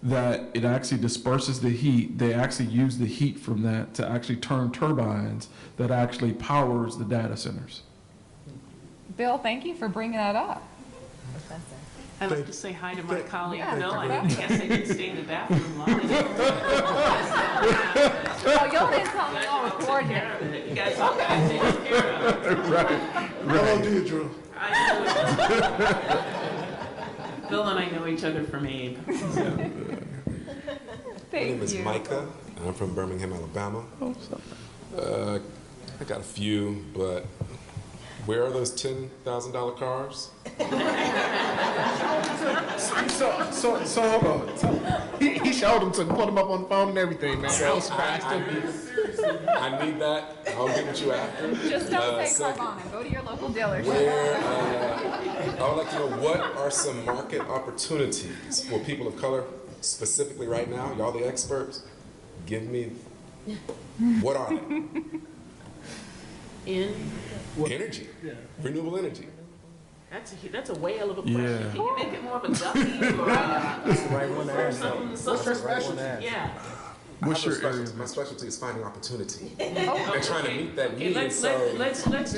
Speaker 8: that it actually disperses the heat. They actually use the heat from that to actually turn turbines that actually powers the data centers.
Speaker 9: Bill, thank you for bringing that up.
Speaker 6: I'd like to say hi to my colleague,
Speaker 9: Yeah,
Speaker 6: Bill. I
Speaker 9: thank you.
Speaker 6: guess I didn't stay in the bathroom long enough.
Speaker 9: Oh, y'all didn't tell me y'all were coordinating.
Speaker 6: You guys all got it taken care of.
Speaker 12: Hello, Deidre.
Speaker 6: Bill and I know each other from Abe.
Speaker 13: My name is
Speaker 9: you.
Speaker 13: Micah. I'm from Birmingham, Alabama. I got a few, but where are those $10,000 cars?
Speaker 7: So hold on. So, he showed them to put them up on the phone and everything, man.
Speaker 13: So I need that. I'll get with you after.
Speaker 9: Just don't say
Speaker 13: Second,
Speaker 9: Carvana. Go to your local dealership.
Speaker 13: I would like to know what are some market opportunities for people of color, specifically right now? Y'all the experts. Give me, what are they?
Speaker 6: In
Speaker 13: Energy, renewable energy.
Speaker 6: that's a whale of a question.
Speaker 8: Yeah.
Speaker 6: Can you make it more of a ducky or something? Yeah.
Speaker 8: What's your area?
Speaker 13: My specialty is finding opportunity and trying to meet that
Speaker 6: Okay,
Speaker 13: need.
Speaker 6: let's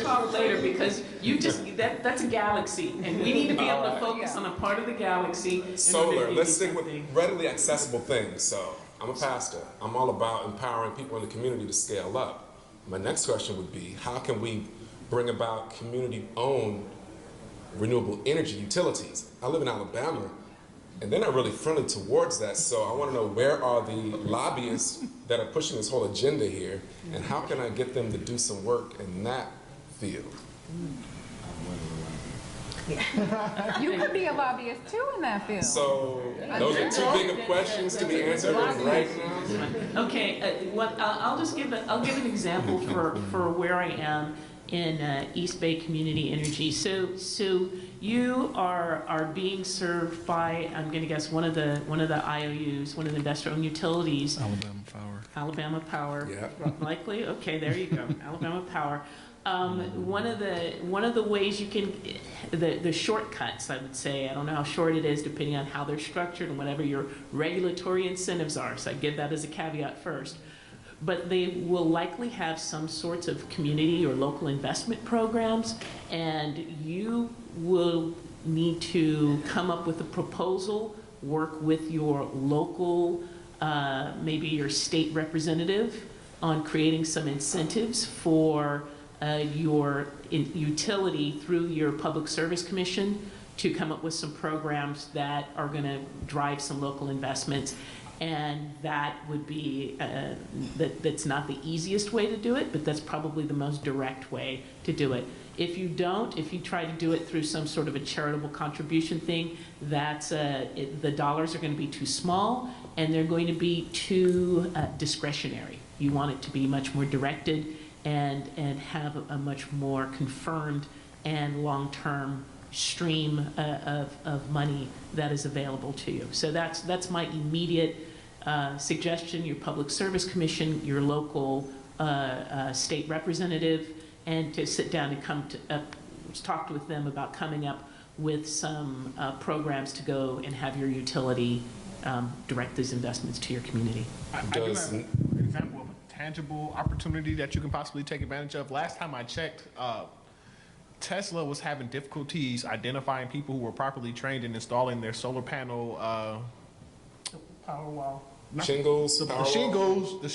Speaker 6: talk later, because you just that's a galaxy, and we need to be able to focus on a part of the galaxy.
Speaker 13: Solar. Let's stick with readily accessible things. So I'm a pastor. I'm all about empowering people in the community to scale up. My next question would be, how can we bring about community-owned renewable energy utilities? I live in Alabama, and they're not really friendly towards that. So I want to know, where are the lobbyists that are pushing this whole agenda here, and how can I get them to do some work in that field?
Speaker 9: You could be a lobbyist too in that field.
Speaker 13: So those are too big of questions to be answered right now.
Speaker 6: Okay, I'll give an example for where I am in East Bay Community Energy. So you are being served by, I'm going to guess, one of the IOUs, one of the investor-owned utilities.
Speaker 8: Alabama Power.
Speaker 6: Alabama Power.
Speaker 13: Yeah.
Speaker 6: Likely. Okay, there you go. Alabama Power. One of the ways you can, the shortcuts, I would say, I don't know how short it is depending on how they're structured and whatever your regulatory incentives are, so I give that as a caveat first. But they will likely have some sorts of community or local investment programs, and you will need to come up with a proposal, work with your local, maybe your state representative, on creating some incentives for your utility through your Public Service Commission to come up with some programs that are going to drive some local investments. And that would be, that's not the easiest way to do it, but that's probably the most direct way to do it. If you try to do it through some sort of a charitable contribution thing, the dollars are going to be too small, and they're going to be too discretionary. You want it to be much more directed and have a much more confirmed and long-term stream of money that is available to you. So that's my immediate suggestion. Your Public Service Commission, your local state representative, and to sit down and talk with them about coming up with some programs to go and have your utility direct these investments to your community.
Speaker 7: I do have an example of a tangible opportunity that you can possibly take advantage of. Last time I checked, Tesla was having difficulties identifying people who were properly trained in installing their solar panel
Speaker 6: Powerwall.
Speaker 13: Shingles,
Speaker 7: The
Speaker 13: Powerwall?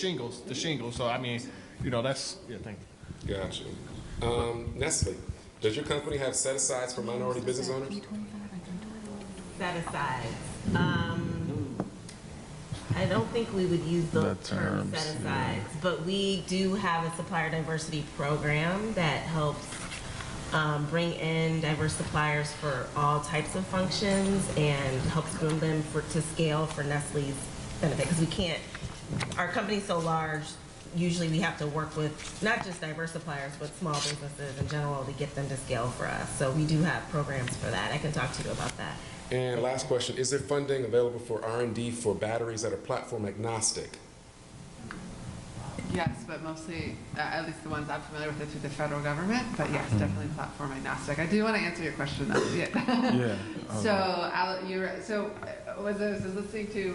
Speaker 7: shingles. So I mean, you know, that's, yeah, thank you.
Speaker 13: Gotcha. Nestle, does your company have set-asides for minority business owners?
Speaker 4: Set-asides. I don't think we would use the term set-asides, but we do have a supplier diversity program that helps bring in diverse suppliers for all types of functions and helps groom them to scale for Nestle's benefit. Because we can't, our company's so large, usually we have to work with not just diverse suppliers, but small businesses in general to get them to scale for us. So we do have programs for that. I can talk to you about that.
Speaker 13: And last question, is there funding available for R&D for batteries that are platform agnostic?
Speaker 5: Yes, but mostly, at least the ones I'm familiar with, it's through the federal government. But yes, definitely platform agnostic. I do want to answer your question though. Yeah.
Speaker 8: Yeah.
Speaker 5: So I was listening to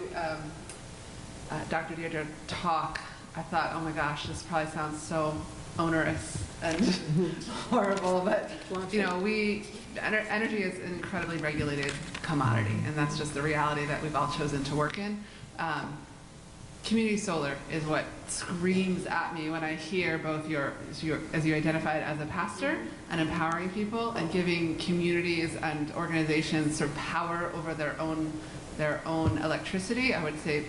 Speaker 5: Dr. Deirdre talk. I thought, oh my gosh, this probably sounds so onerous and horrible, but you know, energy is an incredibly regulated commodity, and that's just the reality that we've all chosen to work in. Community solar is what screams at me when I hear both as you identified as a pastor, and empowering people and giving communities and organizations sort of power over their own electricity. I would say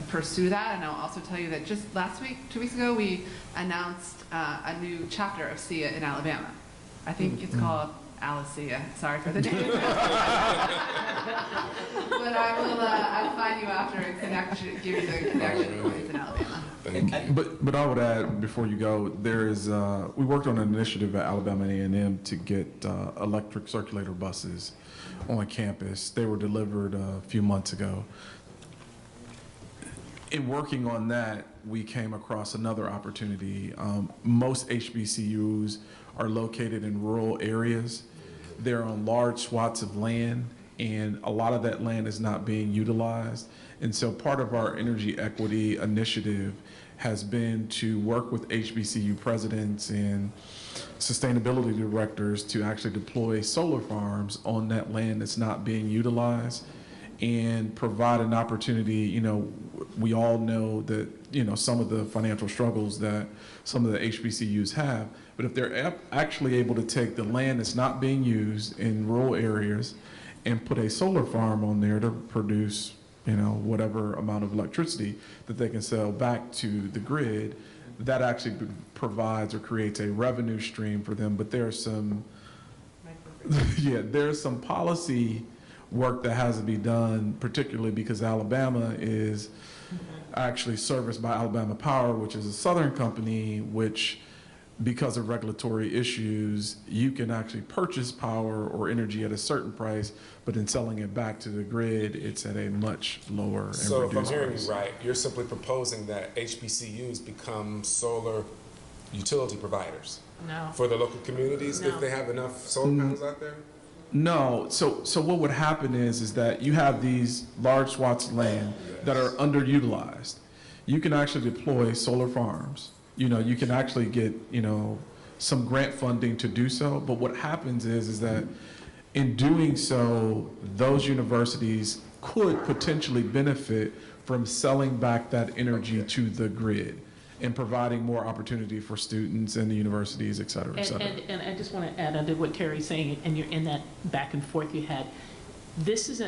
Speaker 5: pursue that, and I'll also tell you that just last week, 2 weeks ago, we announced a new chapter of SIA in Alabama. I think it's called ALC. Sorry for the name. But I'll find you after and give you the connection points in Alabama.
Speaker 13: Thank you.
Speaker 8: But I would add before you go, there is we worked on an initiative at Alabama A&M to get electric circulator buses on campus. They were delivered a few months ago. In working on that, we came across another opportunity. Most HBCUs are located in rural areas. They're on large swaths of land, and a lot of that land is not being utilized. And so part of our energy equity initiative has been to work with HBCU presidents and sustainability directors to actually deploy solar farms on that land that's not being utilized and provide an opportunity. You know, we all know that, you know, some of the financial struggles that some of the HBCUs have, but if they're actually able to take the land that's not being used in rural areas and put a solar farm on there to produce, you know, whatever amount of electricity that they can sell back to the grid, that actually provides or creates a revenue stream for them. But there's some, there's some policy work that has to be done, particularly because Alabama is actually serviced by Alabama Power, which is a Southern company, which, because of regulatory issues, you can actually purchase power or energy at a certain price, but in selling it back to the grid, it's at a much lower and
Speaker 13: So if I'm
Speaker 8: reduced
Speaker 13: hearing
Speaker 8: price.
Speaker 13: you right, you're simply proposing that HBCUs become solar utility providers for the local communities if they have enough solar panels out there?
Speaker 8: No, so what would happen is that you have these large swaths of land that are underutilized. You can actually deploy solar farms. You know, you can actually get, you know, some grant funding to do so. But what happens is that in doing so, those universities could potentially benefit from selling back that energy to the grid and providing more opportunity for students and the universities, et cetera, et cetera.
Speaker 6: And I just want to add under what Terry's saying, and you're in that back and forth you had. This is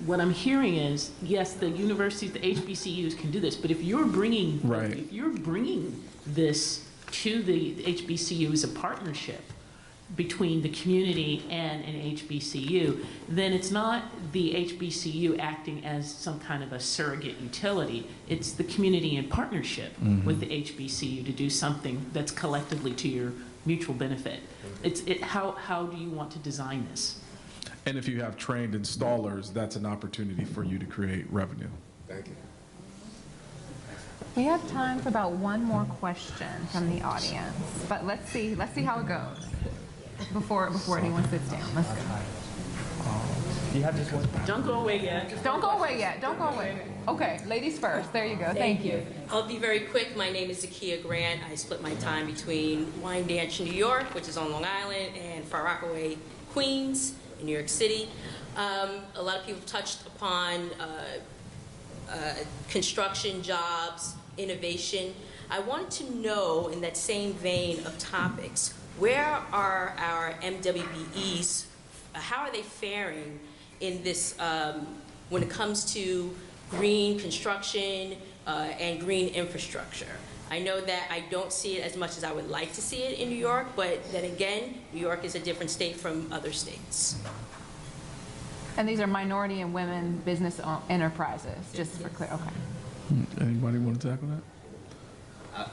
Speaker 6: what I'm hearing is, yes, the universities, the HBCUs can do this, but if you're bringing, if you're bringing this to the HBCU as a partnership between the community and an HBCU, then it's not the HBCU acting as some kind of a surrogate utility. It's the community in partnership with the HBCU to do something that's collectively to your mutual benefit. How do you want to design this?
Speaker 8: And if you have trained installers, that's an opportunity for you to create revenue.
Speaker 13: Thank you.
Speaker 9: We have time for about one more question from the audience, but let's see how it goes before anyone sits down. Let's go.
Speaker 6: You have just one. Don't go away yet.
Speaker 9: Don't go away yet. Don't go away. Okay, ladies first. There you go. Thank you.
Speaker 14: I'll be very quick. My name is Zakia Grant. I split my time between Wyandanch, New York, which is on Long Island, and Far Rockaway, Queens, in New York City. A lot of people touched upon construction, jobs, innovation. I wanted to know, in that same vein of topics, where are our MWBEs, how are they faring in this, when it comes to green construction and green infrastructure? I know that I don't see it as much as I would like to see it in New York, but then again, New York is a different state from other states.
Speaker 9: And these are minority and women business enterprises, just for clear, okay.
Speaker 8: Anybody want to tackle that?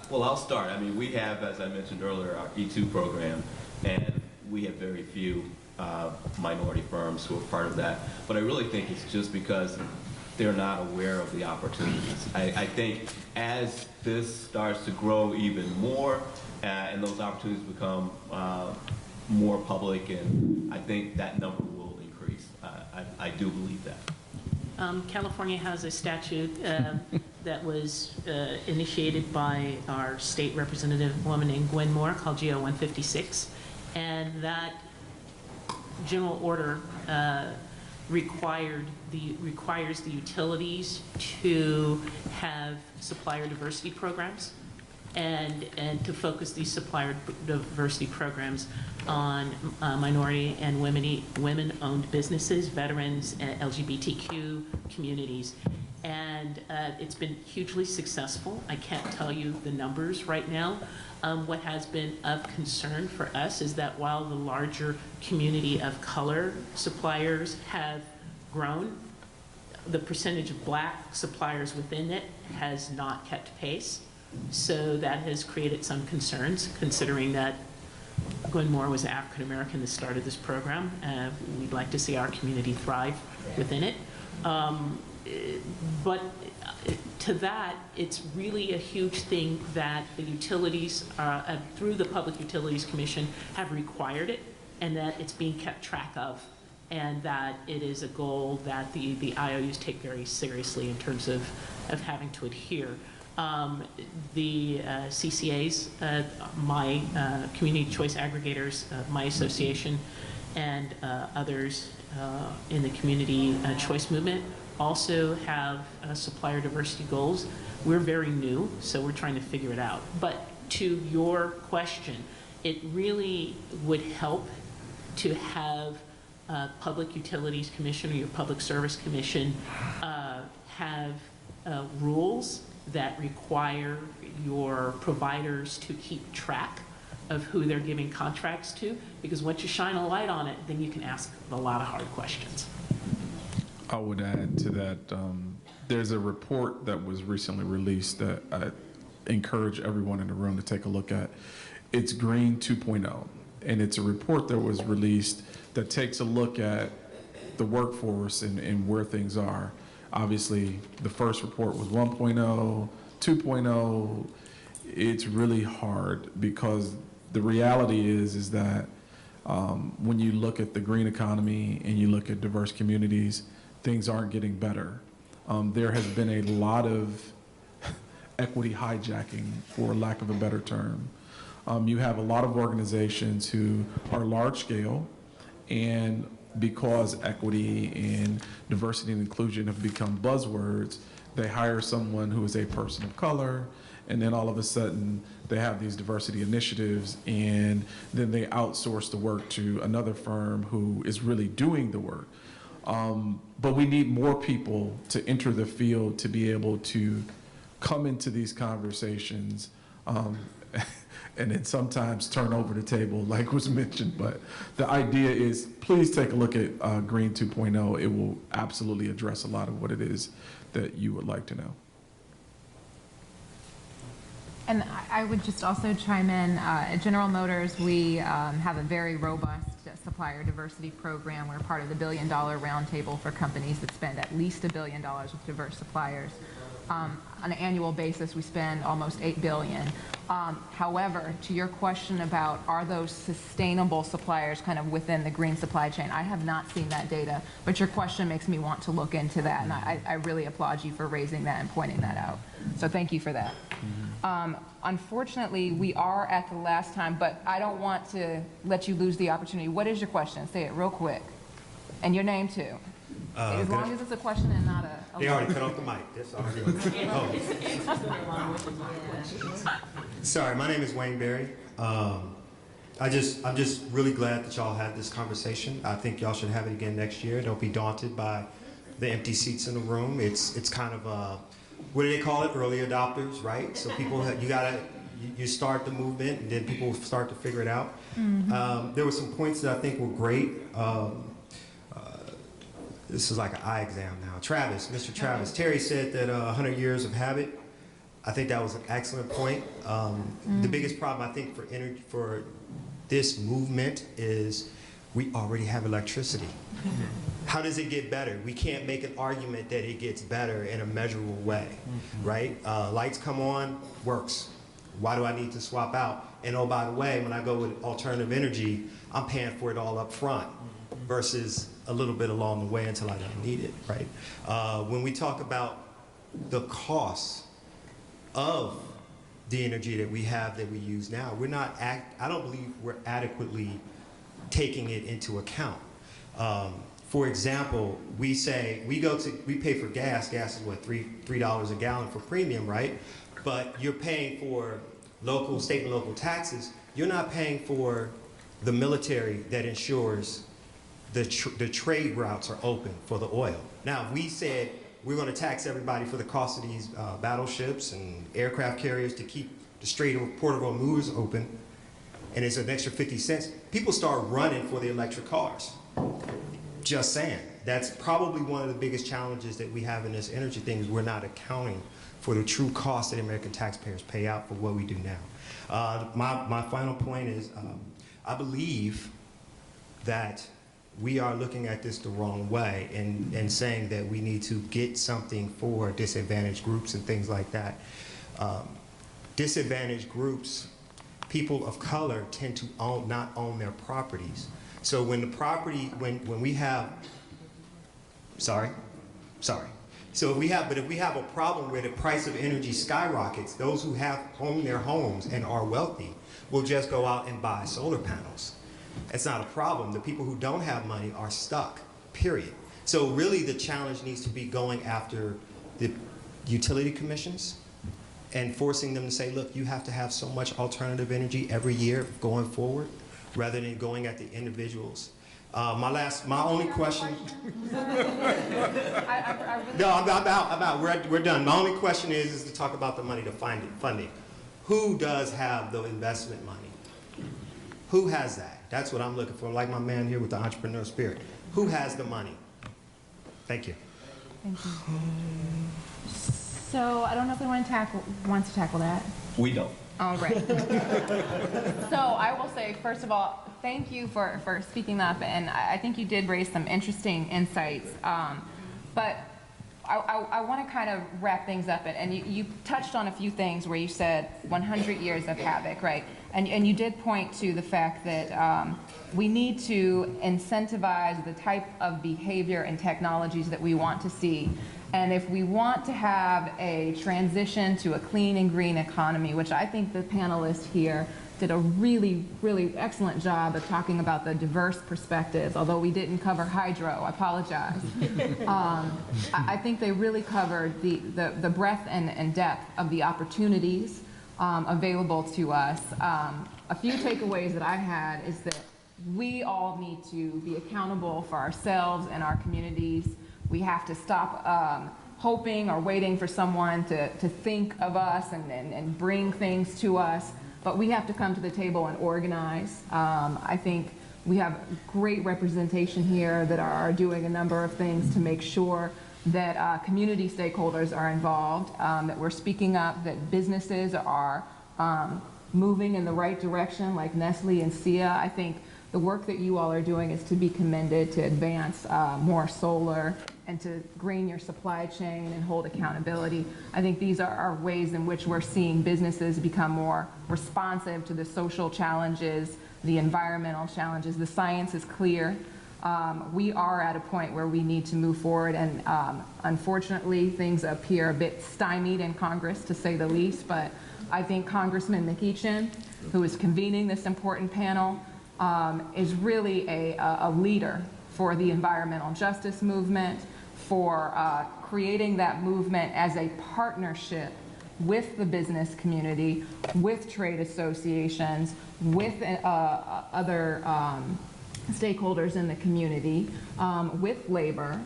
Speaker 3: Well, I'll start. I mean, we have, as I mentioned earlier, our E2 program, and we have very few minority firms who are part of that. But I really think it's just because they're not aware of the opportunities. I think as this starts to grow even more and those opportunities become more public, and I think that number will increase. I do believe that.
Speaker 6: California has a statute that was initiated by our state representative, a woman named Gwen Moore, called GO 156, and that general order requires the utilities to have supplier diversity programs and to focus these supplier diversity programs on minority and women-owned businesses, veterans, and LGBTQ communities. And it's been hugely successful. I can't tell you the numbers right now. What has been of concern for us is that while the larger community of color suppliers have grown, the percentage of black suppliers within it has not kept pace. So that has created some concerns, considering that Gwen Moore was African American that started this program. We'd like to see our community thrive within it. But to that, it's really a huge thing that the utilities, through the Public Utilities Commission, have required it, and that it's being kept track of, and that it is a goal that the IOUs take very seriously in terms of having to adhere. The CCAs, my community choice aggregators, my association, and others in the community choice movement also have supplier diversity goals. We're very new, so we're trying to figure it out. But to your question, it really would help to have Public Utilities Commission or your Public Service Commission have rules that require your providers to keep track of who they're giving contracts to, because once you shine a light on it, then you can ask a lot of hard questions.
Speaker 8: I would add to that, there's a report that was recently released that I encourage everyone in the room to take a look at. It's Green 2.0, and it's a report that was released that takes a look at the workforce and where things are. Obviously, the first report was 1.0, 2.0. It's really hard because the reality is that when you look at the green economy and you look at diverse communities, things aren't getting better. There has been a lot of equity hijacking, for lack of a better term. You have a lot of organizations who are large scale, and because equity and diversity and inclusion have become buzzwords, they hire someone who is a person of color, and then all of a sudden they have these diversity initiatives, and then they outsource the work to another firm who is really doing the work. But we need more people to enter the field to be able to come into these conversations and then sometimes turn over the table, like was mentioned. But the idea is, please take a look at Green 2.0. It will absolutely address a lot of what it is that you would like to know.
Speaker 9: And I would just also chime in, at General Motors, we have a very robust supplier diversity program. We're part of the $1 billion roundtable for companies that spend at least $1 billion with diverse suppliers. On an annual basis, we spend almost $8 billion. However, to your question about are those sustainable suppliers kind of within the green supply chain, I have not seen that data, but your question makes me want to look into that, and I really applaud you for raising that and pointing that out. So thank you for that. Unfortunately, we are at the last time, but I don't want to let you lose the opportunity. What is your question? Say it real quick. And your name too. As long as it's a question and not a...
Speaker 15: They already cut off the mic. That's already. Oh. Sorry, my name is Wayne Berry. I'm just really glad that y'all had this conversation. I think y'all should have it again next year. Don't be daunted by the empty seats in the room. It's kind of what do they call it? Early adopters, right? So people, you start the movement, and then people start to figure it out. Mm-hmm. There were some points that I think were great. This is like an eye exam now. Mr. Travis, Terry said that 100 years of habit. I think that was an excellent point. The biggest problem I think for this movement is we already have electricity. How does it get better? We can't make an argument that it gets better in a measurable way, right? Lights come on, works. Why do I need to swap out? And oh, by the way, when I go with alternative energy, I'm paying for it all up front versus a little bit along the way until I don't need it, right? When we talk about the costs of the energy that we have that we use now, I don't believe we're adequately taking it into account. For example, we pay for gas. Gas is what, $3 a gallon for premium, right? But you're paying for state and local taxes. You're not paying for the military that ensures the trade routes are open for the oil. Now, if we said we're going to tax everybody for the cost of these battleships and aircraft carriers to keep the Strait of Port of Hormuz open, and it's an extra 50 cents, people start running for the electric cars. Just saying. That's probably one of the biggest challenges that we have in this energy thing is we're not accounting for the true cost that American taxpayers pay out for what we do now. My final point is I believe that we are looking at this the wrong way and saying that we need to get something for disadvantaged groups and things like that. Disadvantaged groups, people of color tend to not own their properties. So when the property, when we have, sorry. So if we have a problem where the price of energy skyrockets, those who own their homes and are wealthy will just go out and buy solar panels. It's not a problem. The people who don't have money are stuck, period. So really the challenge needs to be going after the utility commissions and forcing them to say, look, you have to have so much alternative energy every year going forward, rather than going at the individuals. My only question. No, I'm out. We're done. My only question is to talk about the money to funding. Who does have the investment money? Who has that? That's what I'm looking for, like my man here with the entrepreneur spirit. Who has the money? Thank you.
Speaker 9: Thank you. So I don't know if we wants to tackle that.
Speaker 3: We don't.
Speaker 9: Oh, great. So I will say, first of all, thank you for speaking up, and I think you did raise some interesting insights. But I want to kind of wrap things up, and you touched on a few things where you said 100 years of havoc, right? And you did point to the fact that we need to incentivize the type of behavior and technologies that we want to see. And if we want to have a transition to a clean and green economy, which I think the panelists here did a really, really excellent job of talking about the diverse perspectives, although we didn't cover hydro, I apologize. I think they really covered the breadth and depth of the opportunities available to us. A few takeaways that I had is that we all need to be accountable for ourselves and our communities. We have to stop hoping or waiting for someone to think of us and bring things to us, but we have to come to the table and organize. I think we have great representation here that are doing a number of things to make sure that community stakeholders are involved, that we're speaking up, that businesses are moving in the right direction, like Nestle and SIA. I think the work that you all are doing is to be commended, to advance more solar and to green your supply chain and hold accountability. I think these are ways in which we're seeing businesses become more responsive to the social challenges, the environmental challenges. The science is clear. We are at a point where we need to move forward, and unfortunately things appear a bit stymied in Congress, to say the least, but I think Congressman McEachin, who is convening this important panel, is really a leader for the environmental justice movement, for
Speaker 1: creating that movement as a partnership with the business community, with trade associations, with other stakeholders in the community, with labor.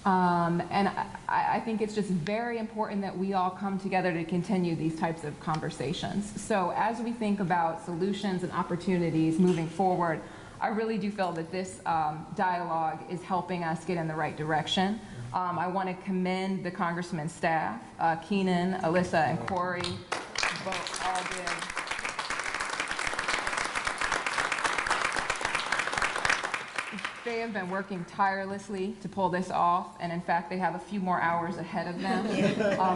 Speaker 1: And I think it's just very important that we all come together to continue these types of conversations. So as we think about solutions and opportunities moving forward, I really do feel that this dialogue is helping us get in the right direction. I want to commend the Congressman's staff, Keenan, Alyssa, and Corey, both all did. They have been working tirelessly to pull this off, and in fact, they have a few more hours ahead of them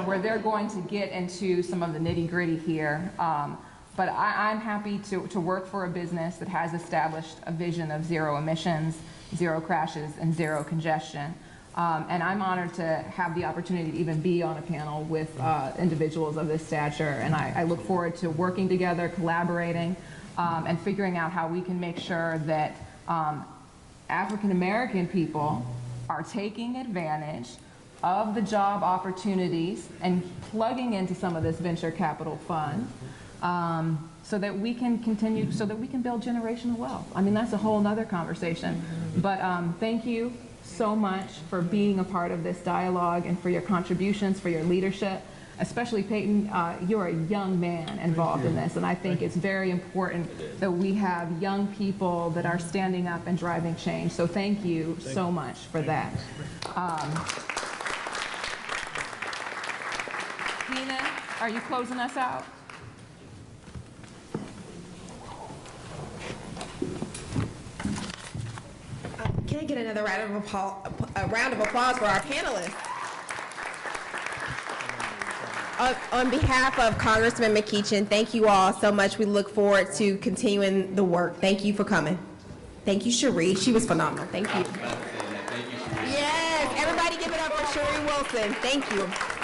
Speaker 1: where they're going to get into some of the nitty-gritty here. But I'm happy to work for a business that has established a vision of zero emissions, zero crashes, and zero congestion. And I'm honored to have the opportunity to even be on a panel with individuals of this stature. And I look forward to working together, collaborating, and figuring out how we can make sure that African American people are taking advantage of the job opportunities and plugging into some of this venture capital fund so that we can continue, so that we can build generational wealth. I mean, that's a whole nother conversation. But thank you so much for being a part of this dialogue and for your contributions, for your leadership. Especially Peyton, you're a young man involved in this, and I think it's very important that we have young people that are standing up and driving change. So thank you so much for that. Tina, are you closing us out?
Speaker 2: Can I get another round of applause for our panelists? On behalf of Congressman McEachin, thank you all so much. We look forward to continuing the work. Thank you for coming. Thank you, Cherie. She was phenomenal. Thank you. Yes, everybody give it up for Cherie Wilson. Thank you.